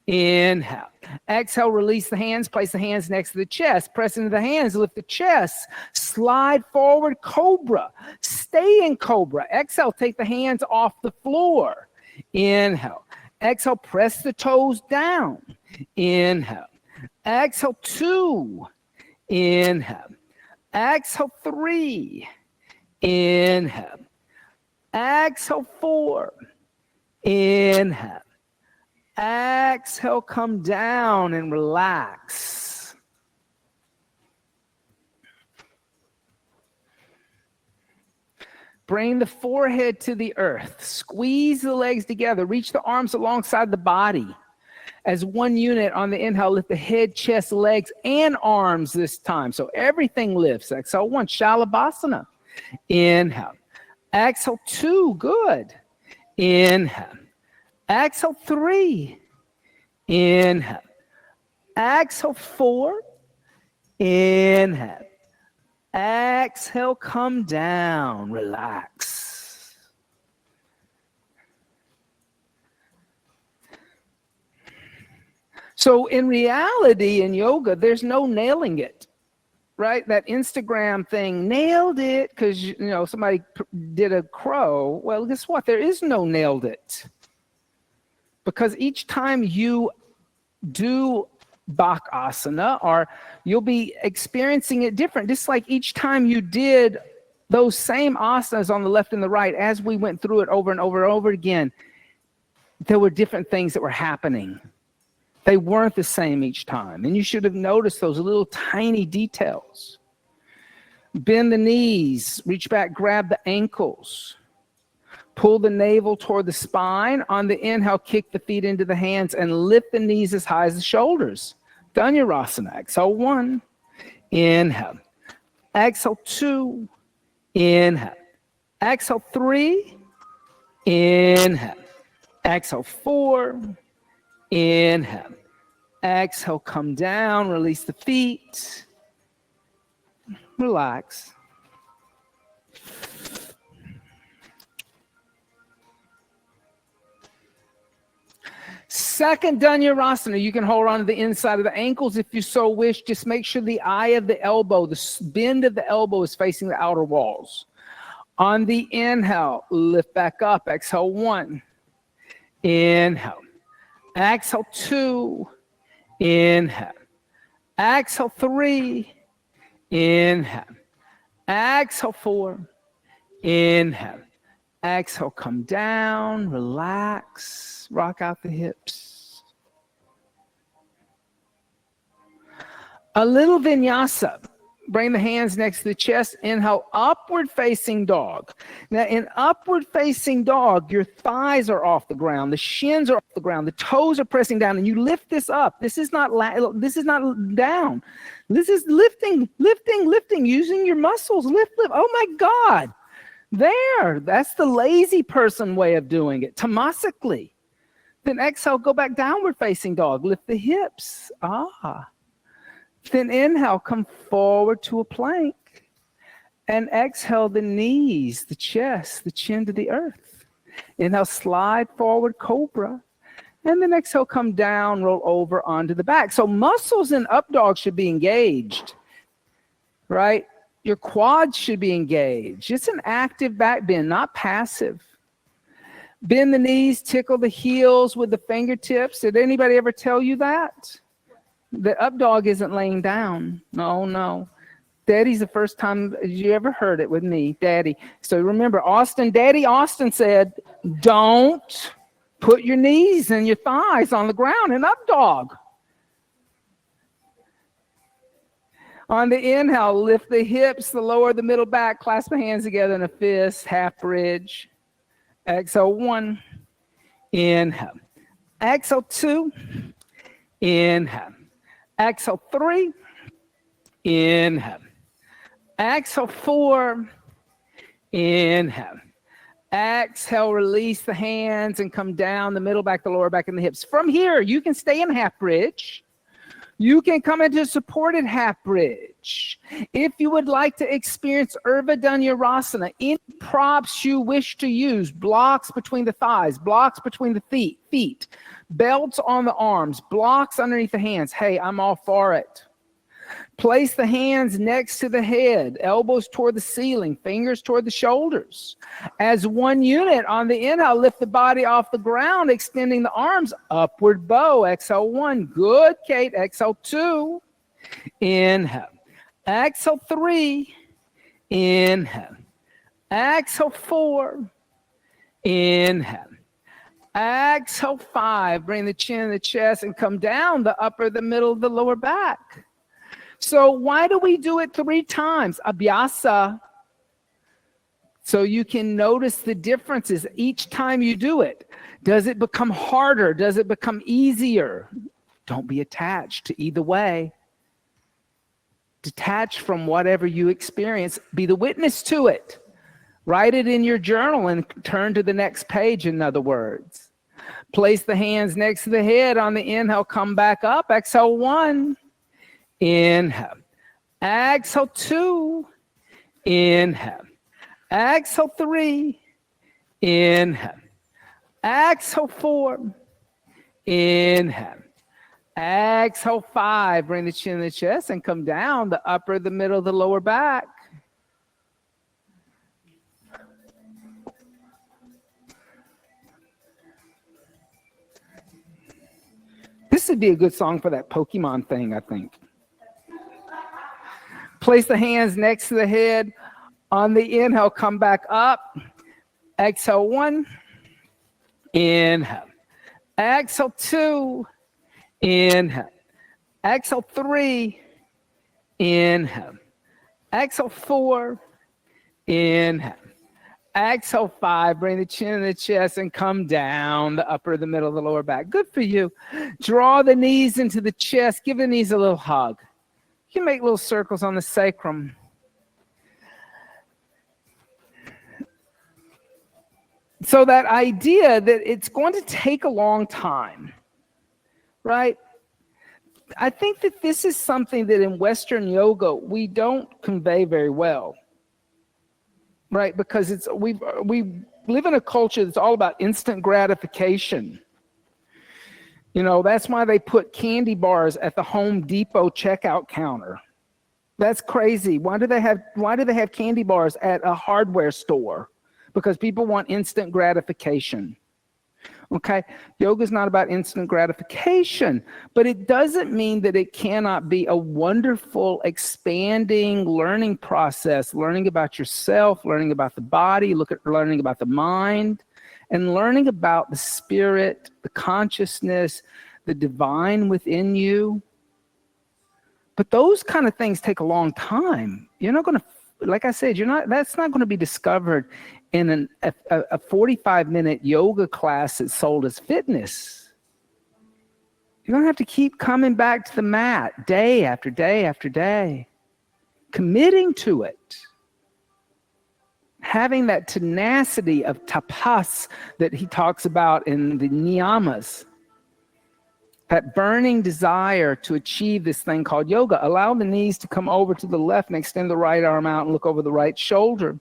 Inhale. Exhale, release the hands, place the hands next to the chest. Press into the hands, lift the chest. Slide forward, cobra. Stay in cobra. Exhale, take the hands off the floor. Inhale. Exhale, press the toes down. Inhale. Exhale, 2. Inhale. Exhale, 3. Inhale. Exhale, 4. Inhale. Exhale, come down and relax. Bring the forehead to the earth. Squeeze the legs together. Reach the arms alongside the body. As one unit on the inhale, lift the head, chest, legs, and arms this time. So everything lifts. Exhale 1, Shalabhasana. Inhale. Exhale 2, good. Inhale. Exhale 3. Inhale. Exhale 4. Inhale. Exhale, come down. Relax. So in reality, in yoga, there's no nailing it. Right? That Instagram thing, nailed it because, somebody did a crow. Well, guess what? There is no nailed it. Because each time you do Bakasana, or you'll be experiencing it different. Just like each time you did those same asanas on the left and the right, as we went through it over and over and over again, there were different things that were happening. They weren't the same each time. And you should have noticed those little tiny details. Bend the knees, reach back, grab the ankles. Pull the navel toward the spine. On the inhale, kick the feet into the hands and lift the knees as high as the shoulders. Dhanurasana. Exhale 1. Inhale. Exhale 2. Inhale. Exhale 3. Inhale. Exhale 4. Inhale. Exhale, come down. Release the feet. Relax. Second Dhanurasana, you can hold on to the inside of the ankles if you so wish. Just make sure the eye of the elbow, the bend of the elbow is facing the outer walls. On the inhale, lift back up. Exhale 1. Inhale. Exhale 2. Inhale. Exhale 3. Inhale. Exhale 4. Inhale. Exhale, come down, relax, rock out the hips. A little vinyasa. Bring the hands next to the chest. Inhale, upward facing dog. Now in upward facing dog, your thighs are off the ground, the shins are off the ground, the toes are pressing down, and you lift this up. This is not down. This is lifting, using your muscles. Lift. Oh my God. There. That's the lazy person way of doing it. Tamasically. Then exhale, go back downward facing dog. Lift the hips. Then inhale, come forward to a plank. And exhale, the knees, the chest, the chin to the earth. Inhale, slide forward, cobra. And then exhale, come down, roll over onto the back. So muscles in up dog should be engaged, right? Your quads should be engaged. It's an active back bend, not passive. Bend the knees, tickle the heels with the fingertips. Did anybody ever tell you that? The up dog isn't laying down. No. Daddy's the first time you ever heard it with me, Daddy. So remember, Daddy Austin said, don't put your knees and your thighs on the ground in up dog. On the inhale, lift the hips, the lower, the middle back, clasp the hands together in a fist, half bridge. Exhale, 1. Inhale. Exhale, 2. Inhale. Exhale, 3. Inhale. Exhale, 4. Inhale. Exhale, release the hands and come down the middle back, the lower back, and the hips. From here, you can stay in half bridge. You can come into supported half bridge. If you would like to experience Urdhva any props you wish to use, blocks between the thighs, blocks between the feet, belts on the arms, blocks underneath the hands. Hey, I'm all for it. Place the hands next to the head, elbows toward the ceiling, fingers toward the shoulders. As one unit on the inhale, lift the body off the ground, extending the arms, upward bow. Exhale, 1. Good, Kate. Exhale, 2. Inhale. Exhale, 3. Inhale. Exhale, 4. Inhale. Exhale, 5. Bring the chin and the chest and come down the upper, the middle, the lower back. So why do we do it 3 times? Abhyasa. So you can notice the differences each time you do it. Does it become harder? Does it become easier? Don't be attached to either way. Detach from whatever you experience. Be the witness to it. Write it in your journal and turn to the next page, in other words. Place the hands next to the head on the inhale. Come back up. Exhale, 1. Inhale. Exhale, 2. Inhale. Exhale, 3. Inhale. Exhale, 4. Inhale. Exhale, 5. Bring the chin to the chest and come down the upper, the middle, the lower back. This would be a good song for that Pokemon thing, I think. Place the hands next to the head. On the inhale, come back up. Exhale, 1. Inhale. Exhale, 2. Inhale. Exhale, 3. Inhale. Exhale, 4. Inhale. Exhale, 5. Bring the chin in the chest and come down the upper, the middle, the lower back. Good for you. Draw the knees into the chest. Give the knees a little hug. You can make little circles on the sacrum. So that idea that it's going to take a long time, right? I think that this is something that in Western yoga we don't convey very well, right? Because we live in a culture that's all about instant gratification. You know, that's why they put candy bars at the Home Depot checkout counter. That's crazy. Why do they have candy bars at a hardware store? Because people want instant gratification. Okay, yoga is not about instant gratification, but it doesn't mean that it cannot be a wonderful, expanding learning process, learning about yourself, learning about the body, learning about the mind, and learning about the spirit, the consciousness, the divine within you. But those kind of things take a long time. You're not going to, like I said, that's not going to be discovered in a 45-minute yoga class that's sold as fitness. You're going to have to keep coming back to the mat day after day after day, committing to it. Having that tenacity of tapas that he talks about in the niyamas, that burning desire to achieve this thing called yoga. Allow the knees to come over to the left and extend the right arm out and look over the right shoulder.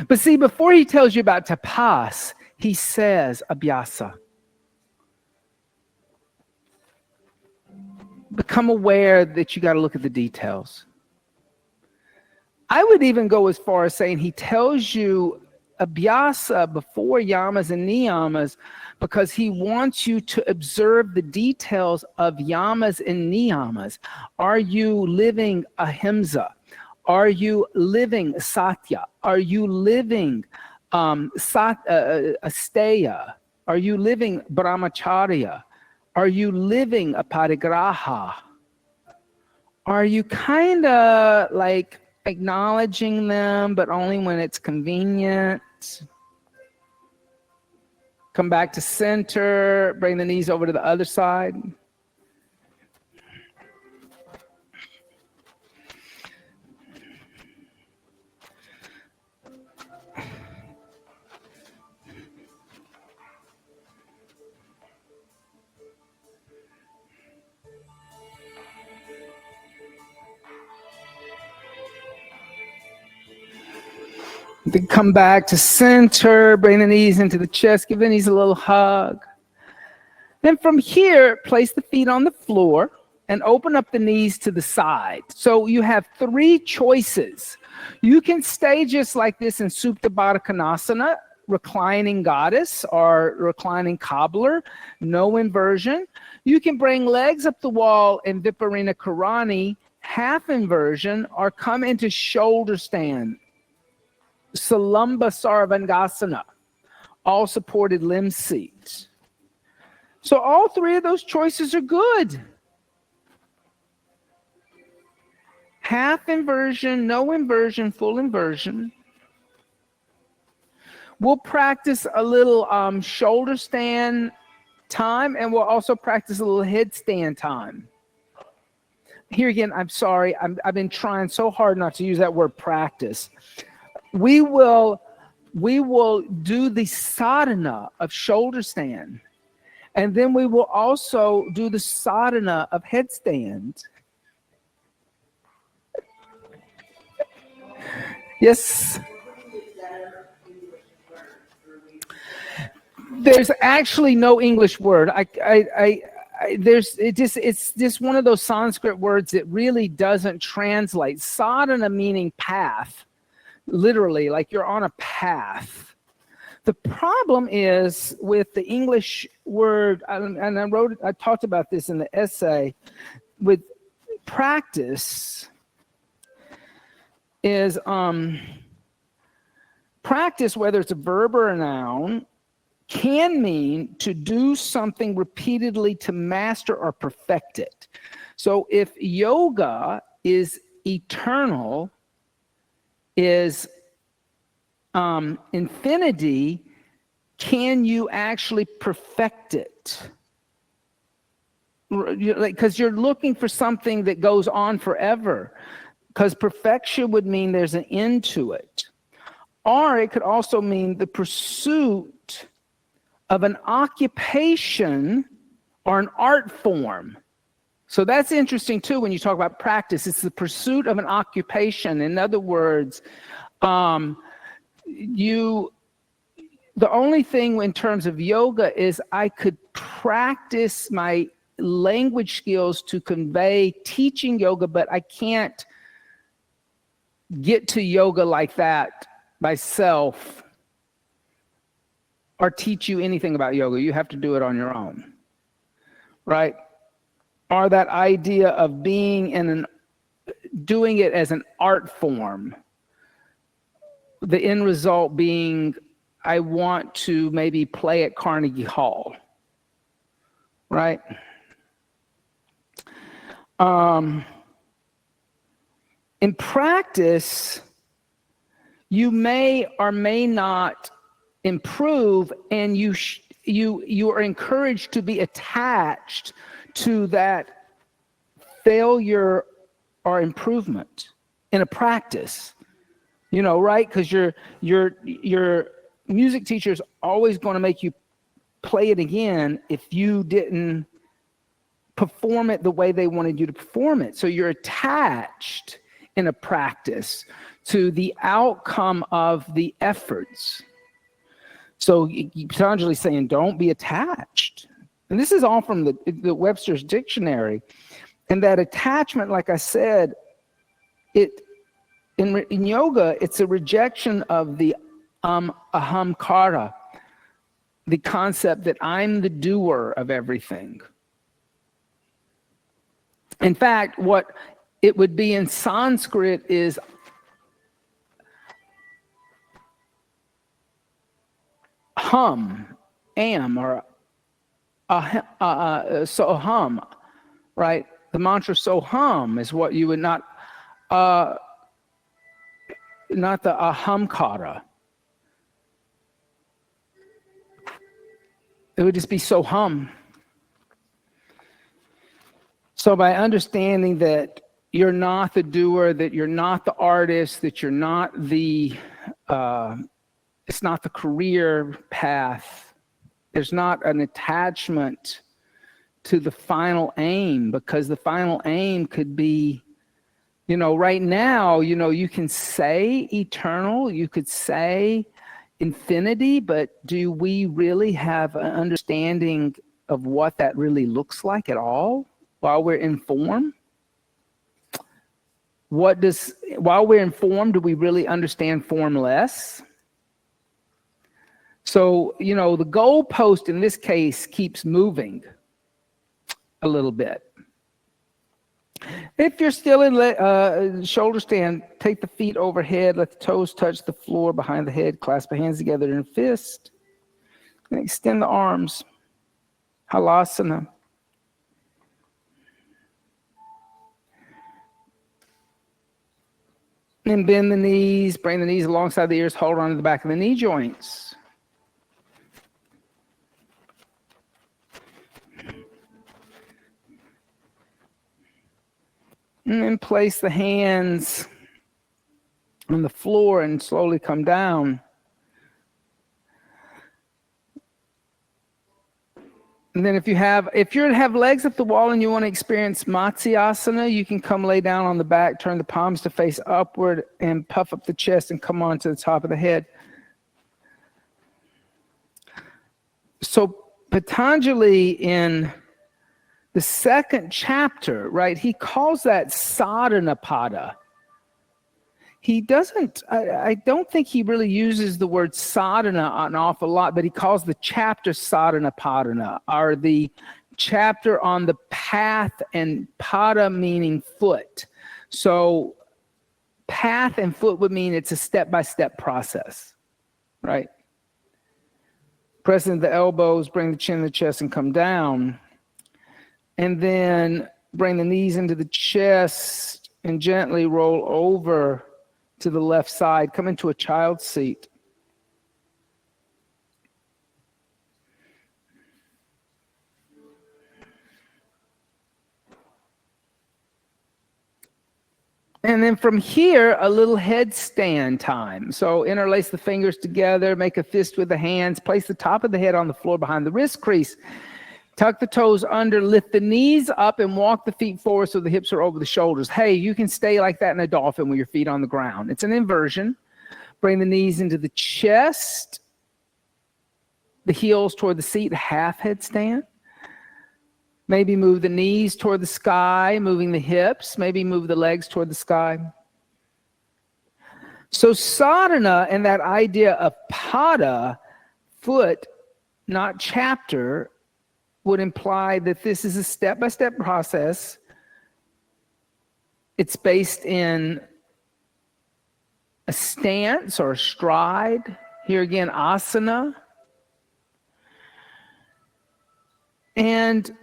But see, before he tells you about tapas, he says abhyasa. Become aware that you got to look at the details. I would even go as far as saying he tells you abhyasa before yamas and niyamas because he wants you to observe the details of yamas and niyamas. Are you living ahimsa? Are you living satya? Are you living asteya? Are you living brahmacharya? Are you living aparigraha? Are you kind of like acknowledging them, but only when it's convenient? Come back to center, bring the knees over to the other side. Then come back to center, bring the knees into the chest, give the knees a little hug. Then from here, place the feet on the floor and open up the knees to the side. So you have three choices. You can stay just like this in Supta Baddha Konasana, reclining goddess or reclining cobbler, no inversion. You can bring legs up the wall in Viparina Karani, half inversion, or come into shoulder stand. Salamba Sarvangasana, all supported limb seats. So all three of those choices are good. Half inversion, no inversion, full inversion. We'll practice a little shoulder stand time, and we'll also practice a little headstand time. Here again, I'm sorry, I've been trying so hard not to use that word practice. We will do the sadhana of shoulder stand, and then we will also do the sadhana of headstand. Yes. There's actually no English word. It's just one of those Sanskrit words that really doesn't translate. Sadhana meaning path. Literally, like you're on a path. The problem is with the English word, and I talked about this in the essay, with practice is practice, whether it's a verb or a noun, can mean to do something repeatedly to master or perfect it. So if yoga is eternal, is infinity, can you actually perfect it? Because you're looking for something that goes on forever. Because perfection would mean there's an end to it. Or it could also mean the pursuit of an occupation or an art form. So that's interesting too when you talk about practice. It's the pursuit of an occupation. In other words, the only thing in terms of yoga is I could practice my language skills to convey teaching yoga, but I can't get to yoga like that myself or teach you anything about yoga. You have to do it on your own, right? Or that idea of being doing it as an art form. The end result being, I want to maybe play at Carnegie Hall, right? In practice, you may or may not improve, and you are encouraged to be attached to that failure or improvement in a practice, right? Because your music teacher is always going to make you play it again if you didn't perform it the way they wanted you to perform it. So you're attached in a practice to the outcome of the efforts. So Patanjali's saying, don't be attached. And this is all from the Webster's Dictionary. And that attachment, like I said, in yoga, it's a rejection of the ahamkara, the concept that I'm the doer of everything. In fact, what it would be in Sanskrit is am, or soham, right? The mantra soham is what you would not the ahamkara. It would just be soham. So by understanding that you're not the doer, that you're not the artist, that you're not the, it's not the career path, there's not an attachment to the final aim, because the final aim could be, right now, you can say eternal, you could say infinity, but do we really have an understanding of what that really looks like at all while we're in form? While we're in form, do we really understand formless? So, the goalpost in this case keeps moving a little bit. If you're still in shoulder stand, take the feet overhead, let the toes touch the floor behind the head, clasp the hands together in a fist, and extend the arms. Halasana. And bend the knees, bring the knees alongside the ears, hold on to the back of the knee joints. And then place the hands on the floor and slowly come down. And then if you have legs up the wall and you want to experience Matsyasana, you can come lay down on the back, turn the palms to face upward, and puff up the chest and come on to the top of the head. So Patanjali, in the second chapter, right, he calls that sadhanapada. He doesn't, I don't think he really uses the word sadhana an awful lot, but he calls the chapter sadhanapadana, or the chapter on the path, and pada meaning foot. So path and foot would mean it's a step-by-step process, right? Pressing the elbows, bring the chin to the chest and come down. And then bring the knees into the chest and gently roll over to the left side. Come into a child's seat. And then from here, a little headstand time. So interlace the fingers together, make a fist with the hands, place the top of the head on the floor behind the wrist crease. Tuck the toes under, lift the knees up, and walk the feet forward so the hips are over the shoulders. Hey, you can stay like that in a dolphin with your feet on the ground. It's an inversion. Bring the knees into the chest, the heels toward the seat, half headstand. Maybe move the knees toward the sky, moving the hips. Maybe move the legs toward the sky. So sadhana and that idea of pada, foot, not chapter, would imply that this is a step-by-step process. It's based in a stance or a stride. Here again, asana. And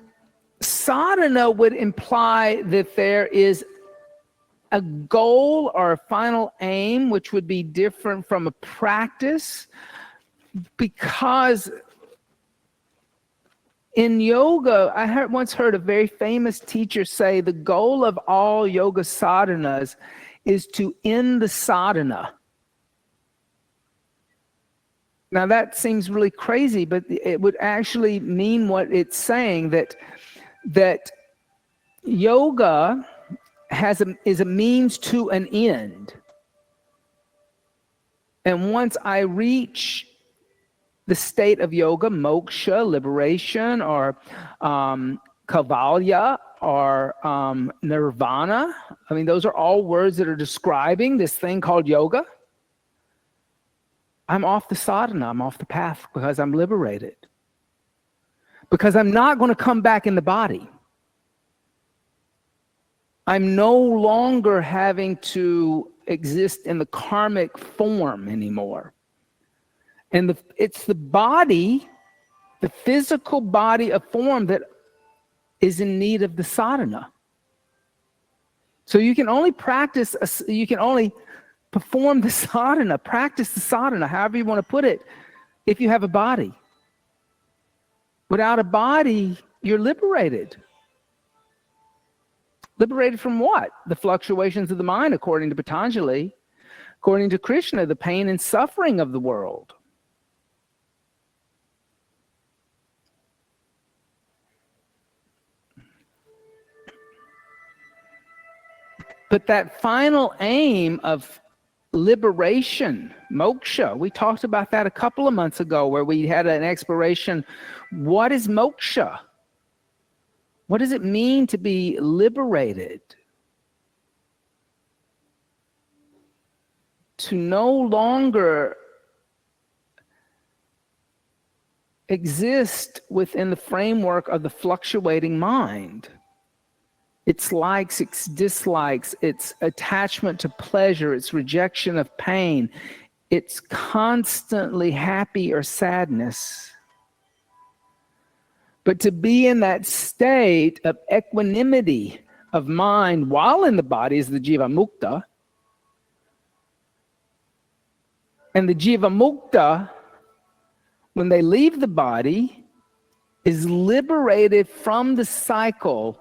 sadhana would imply that there is a goal or a final aim, which would be different from a practice, because in yoga, I once heard a very famous teacher say the goal of all yoga sadhanas is to end the sadhana. Now that seems really crazy, but it would actually mean what it's saying, that yoga is a means to an end. And once I reach the state of yoga, moksha, liberation, or kavalya, or nirvana. I mean, those are all words that are describing this thing called yoga. I'm off the sadhana, I'm off the path because I'm liberated. Because I'm not going to come back in the body. I'm no longer having to exist in the karmic form anymore. And it's the body, the physical body of form, that is in need of the sadhana. So you can only perform the sadhana, practice the sadhana, however you want to put it, if you have a body. Without a body, you're liberated. Liberated from what? The fluctuations of the mind, according to Patanjali. According to Krishna, the pain and suffering of the world. But that final aim of liberation, moksha, we talked about that a couple of months ago where we had an exploration. What is moksha? What does it mean to be liberated? To no longer exist within the framework of the fluctuating mind. Its likes, its dislikes, its attachment to pleasure, its rejection of pain, its constantly happy or sadness. But to be in that state of equanimity of mind while in the body is the jiva mukta. And the jiva mukta, when they leave the body, is liberated from the cycle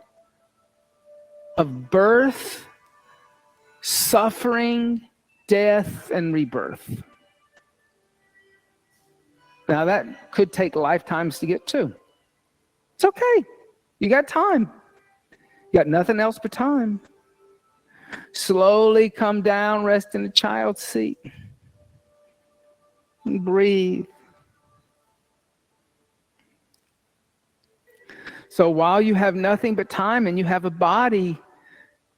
of birth, suffering, death, and rebirth. Now that could take lifetimes to get to. It's okay. You got time. You got nothing else but time. Slowly come down, rest in the child's seat. And breathe. So while you have nothing but time and you have a body,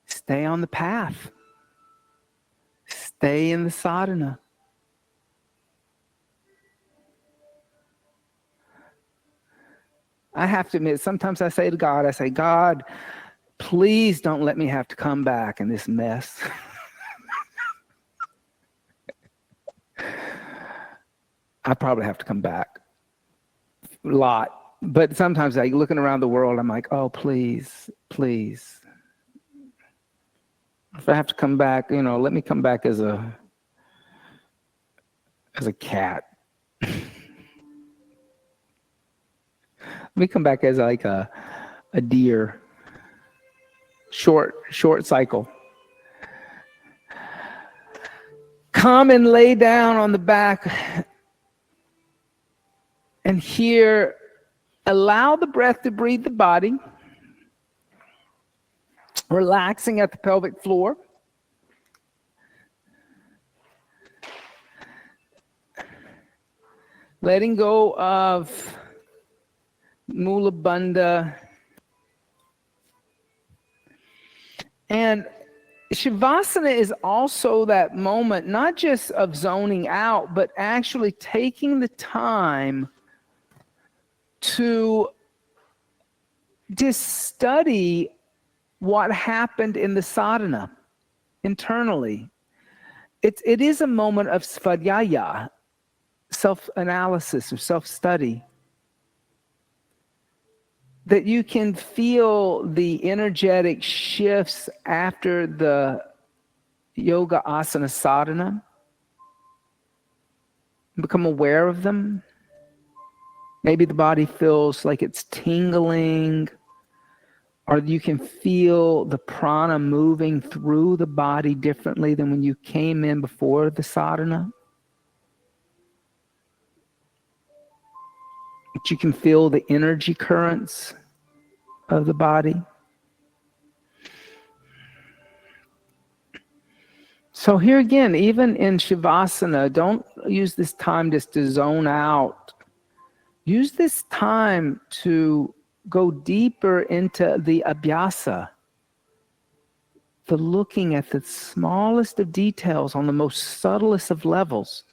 stay on the path. Stay in the sadhana. I have to admit, sometimes I say to God, God, please don't let me have to come back in this mess. I probably have to come back a lot. But sometimes like looking around the world, I'm like, oh, please, please. If I have to come back, let me come back as a cat. Let me come back as like a deer. Short cycle. Come and lay down on the back. And here, allow the breath to breathe the body. Relaxing at the pelvic floor. Letting go of Mula Bandha. And Shavasana is also that moment, not just of zoning out, but actually taking the time to just study what happened in the sadhana internally. It is a moment of svadhyaya, self-analysis or self-study, that you can feel the energetic shifts after the yoga asana sadhana, become aware of them. Maybe the body feels like it's tingling, or you can feel the prana moving through the body differently than when you came in before the sadhana. But you can feel the energy currents of the body. So here again, even in Shavasana, don't use this time just to zone out. Use this time to go deeper into the abhyasa, the looking at the smallest of details on the most subtlest of levels.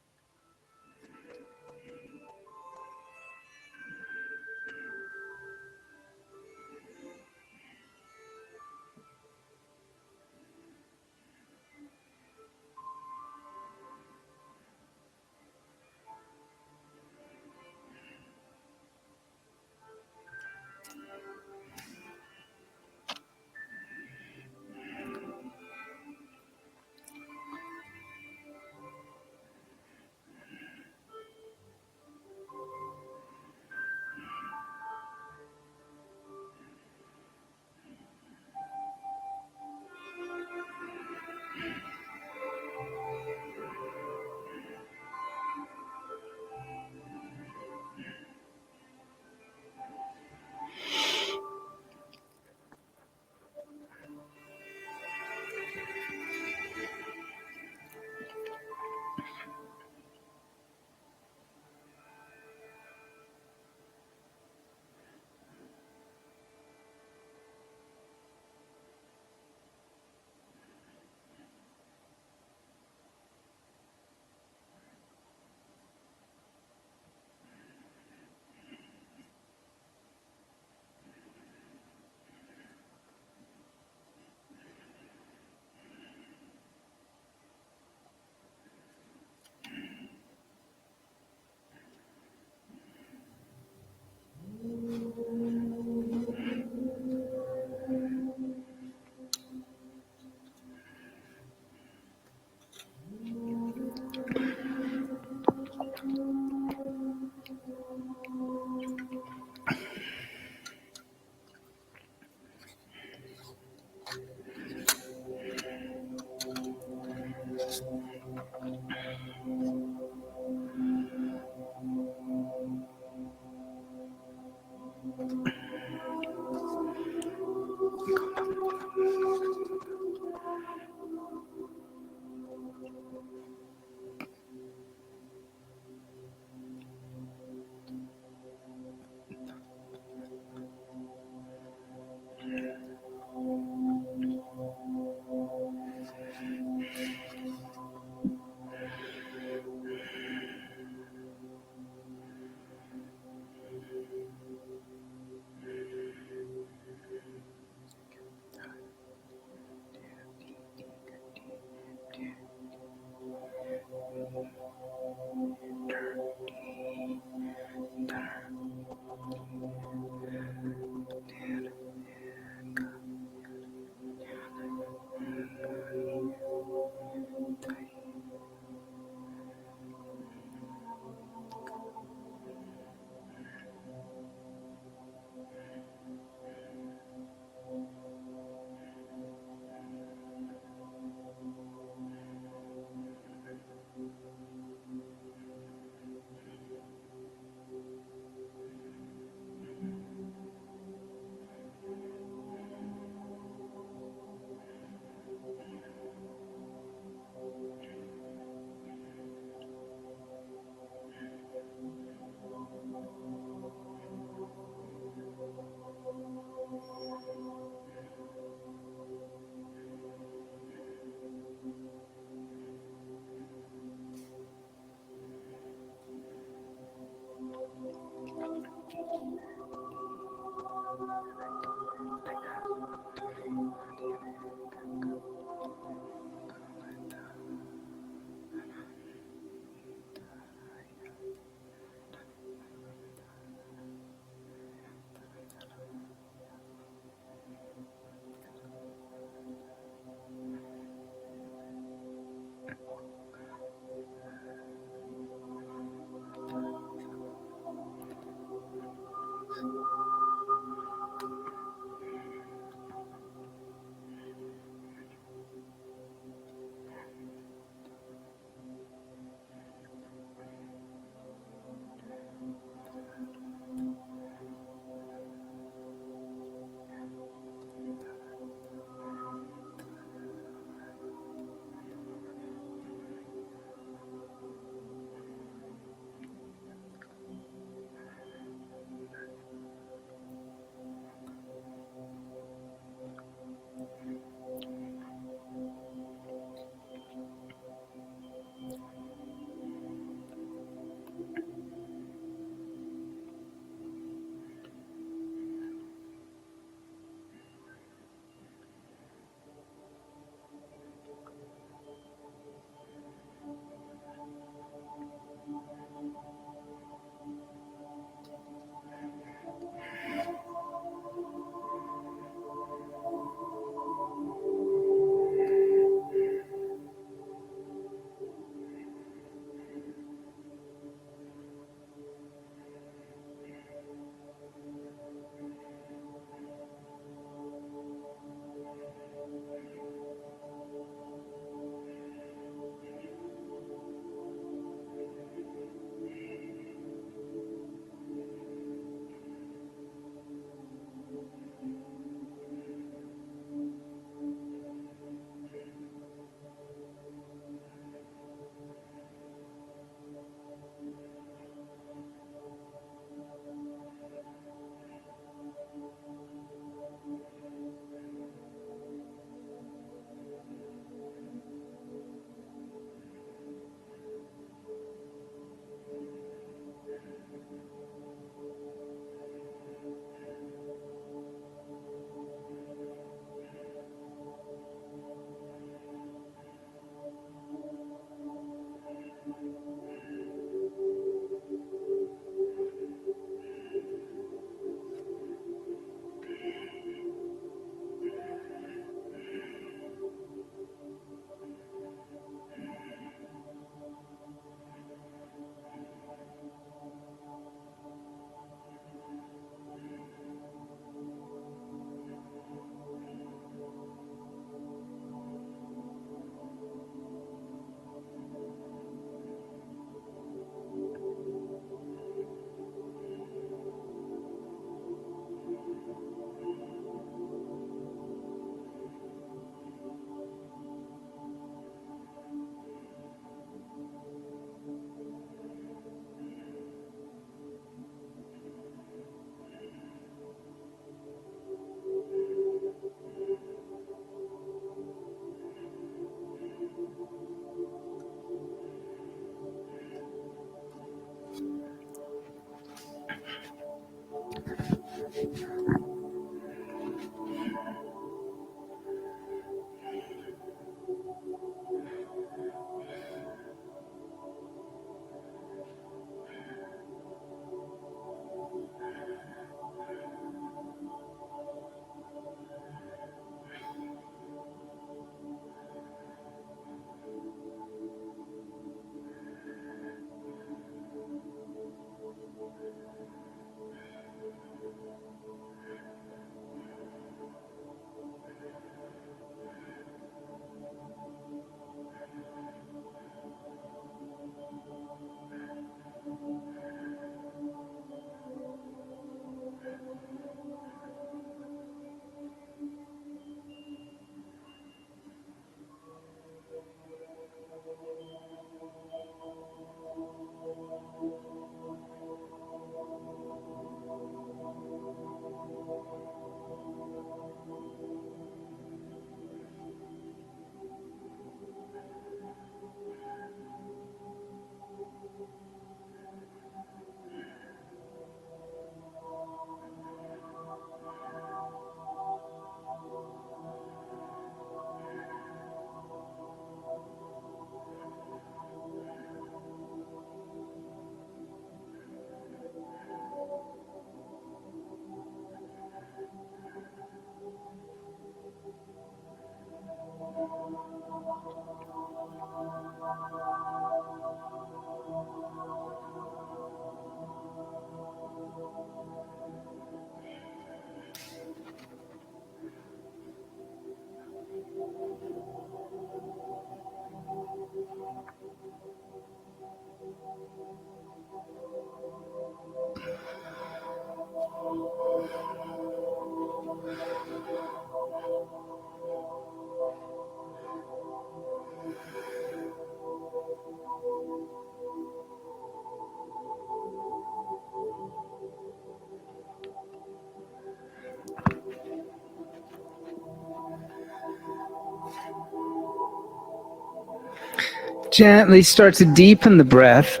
Gently start to deepen the breath.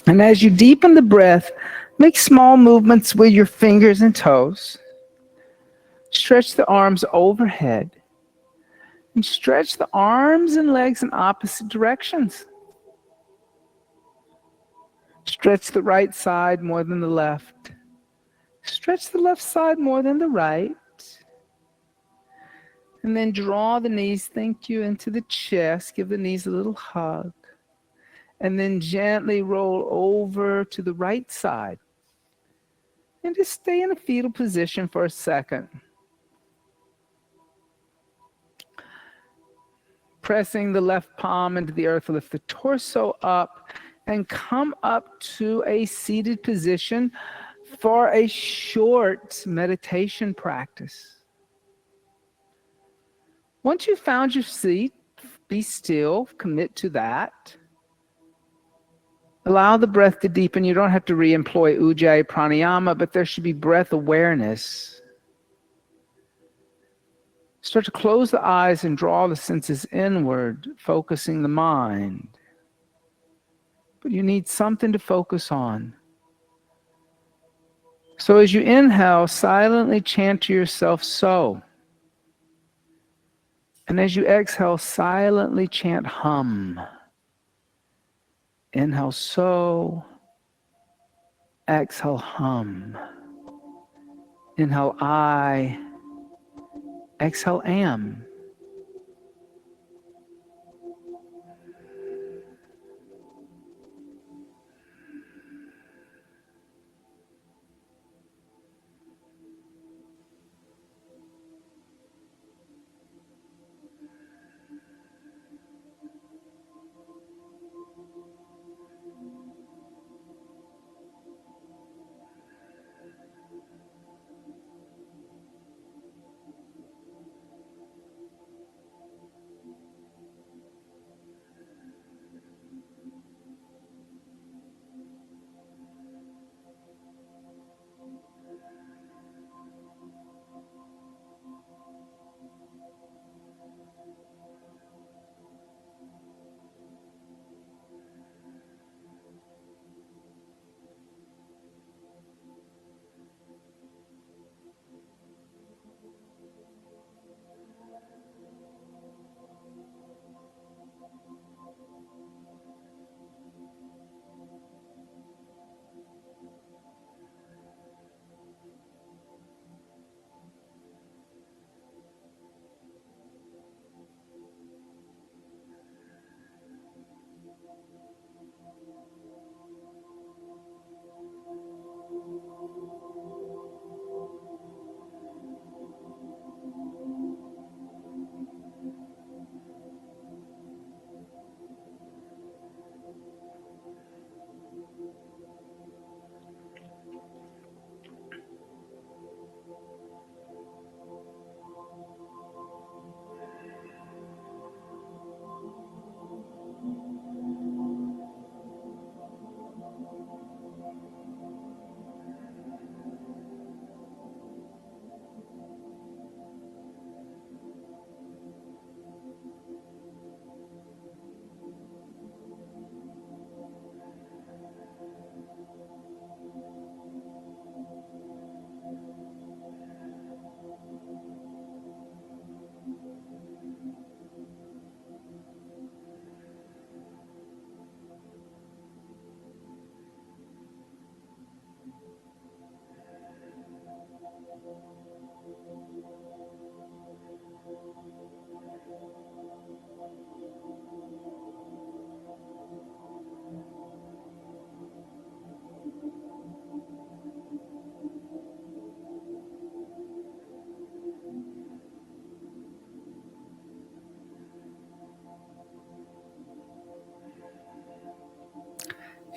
And as you deepen the breath, make small movements with your fingers and toes. Stretch the arms overhead. And stretch the arms and legs in opposite directions. Stretch the right side more than the left. Stretch the left side more than the right. And then draw the knees, thank you, into the chest. Give the knees a little hug. And then gently roll over to the right side. And just stay in a fetal position for a second. Pressing the left palm into the earth, lift the torso up and come up to a seated position for a short meditation practice. Once you've found your seat, be still, commit to that. Allow the breath to deepen. You don't have to re-employ ujjayi pranayama, but there should be breath awareness. Start to close the eyes and draw the senses inward, focusing the mind. But you need something to focus on. So as you inhale, silently chant to yourself, so. And as you exhale, silently chant, hum. Inhale, so. Exhale, hum. Inhale, I. Exhale, am.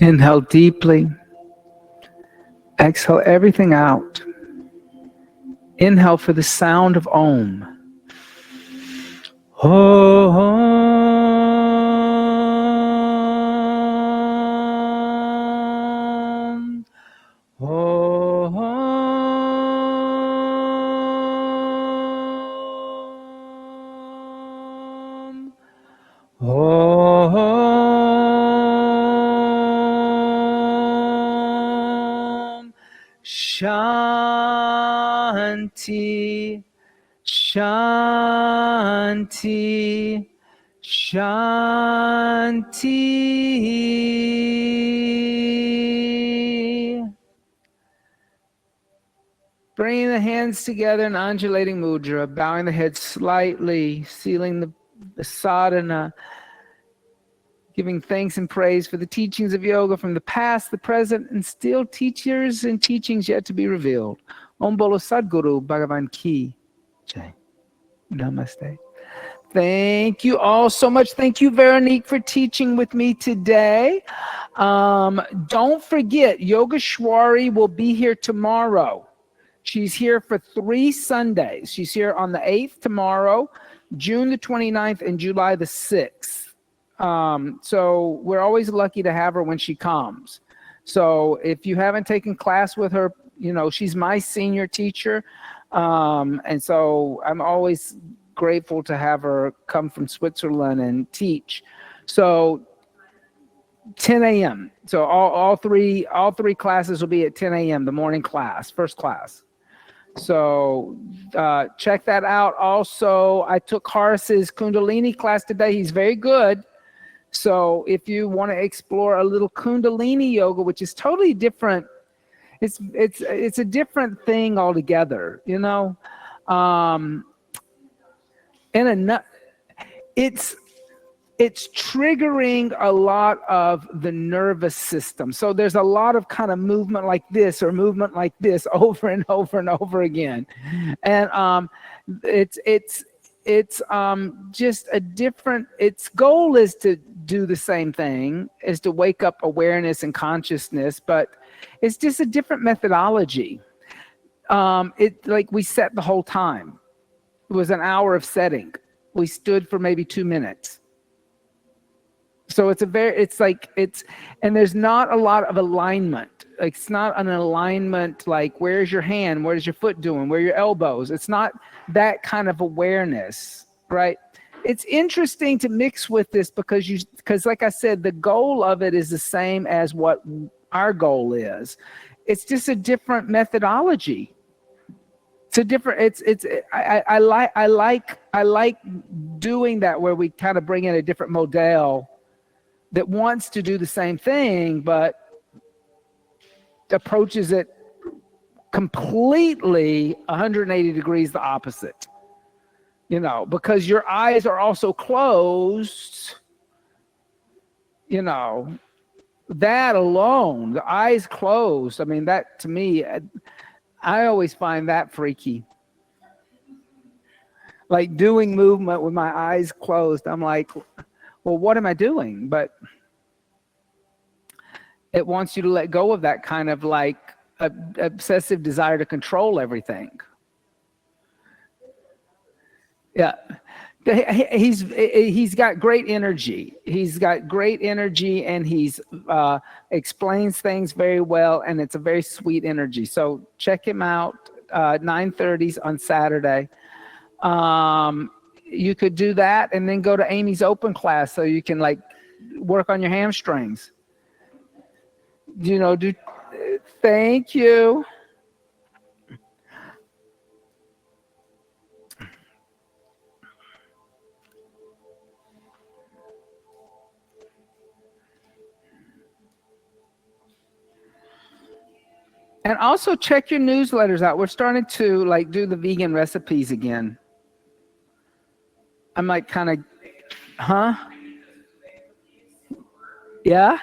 Inhale deeply. Exhale everything out. Inhale for the sound of Om. Om. Om. Om. Shanti. Shanti. Shanti. Bringing the hands together in undulating mudra, bowing the head slightly, sealing the sadhana, giving thanks and praise for the teachings of yoga from the past, the present, and still teachers and teachings yet to be revealed. Om Bolo Sadguru Bhagavan Ki Jai. Namaste. Thank you all so much. Thank you, Veronique, for teaching with me today. Don't forget, Yogeshwari will be here tomorrow. She's here for 3 Sundays. She's here on the 8th tomorrow, June the 29th, and July the 6th. So we're always lucky to have her when she comes. So if you haven't taken class with her, you know, she's my senior teacher. And so I'm always grateful to have her come from Switzerland and teach. So 10 a.m. So all three classes will be at 10 a.m., the morning class, first class. So check that out. Also, I took Horace's Kundalini class today. He's very good. So if you want to explore a little Kundalini yoga, which is totally different, it's a different thing altogether, you know. It's triggering a lot of the nervous system. So there's a lot of kind of movement like this or movement like this over and over and over again. And it's just a different, its goal is to do the same thing, is to wake up awareness and consciousness, but it's just a different methodology. It like we sat the whole time. It was an hour of setting. We stood for maybe 2 minutes. So and there's not a lot of alignment. Like, it's not an alignment like, where's your hand? What is your foot doing? Where are your elbows? It's not that kind of awareness, right? It's interesting to mix with this because like I said, the goal of it is the same as what our goal is. It's just a different methodology. It's a different, I like doing that, where we kind of bring in a different model that wants to do the same thing, but approaches it completely 180 degrees the opposite. You know, because your eyes are also closed, you know, that alone, the eyes closed. I mean, that to me, I always find that freaky. Like doing movement with my eyes closed. I'm like, well, what am I doing? But it wants you to let go of that kind of like obsessive desire to control everything. Yeah. He's got great energy. He's got great energy, and he's explains things very well, and it's a very sweet energy. So check him out, 9:30 on Saturday. You could do that and then go to Amy's open class, so you can like work on your hamstrings. You know, thank you. And also check your newsletters out. We're starting to like do the vegan recipes again. I'm like kind of, huh? Yeah?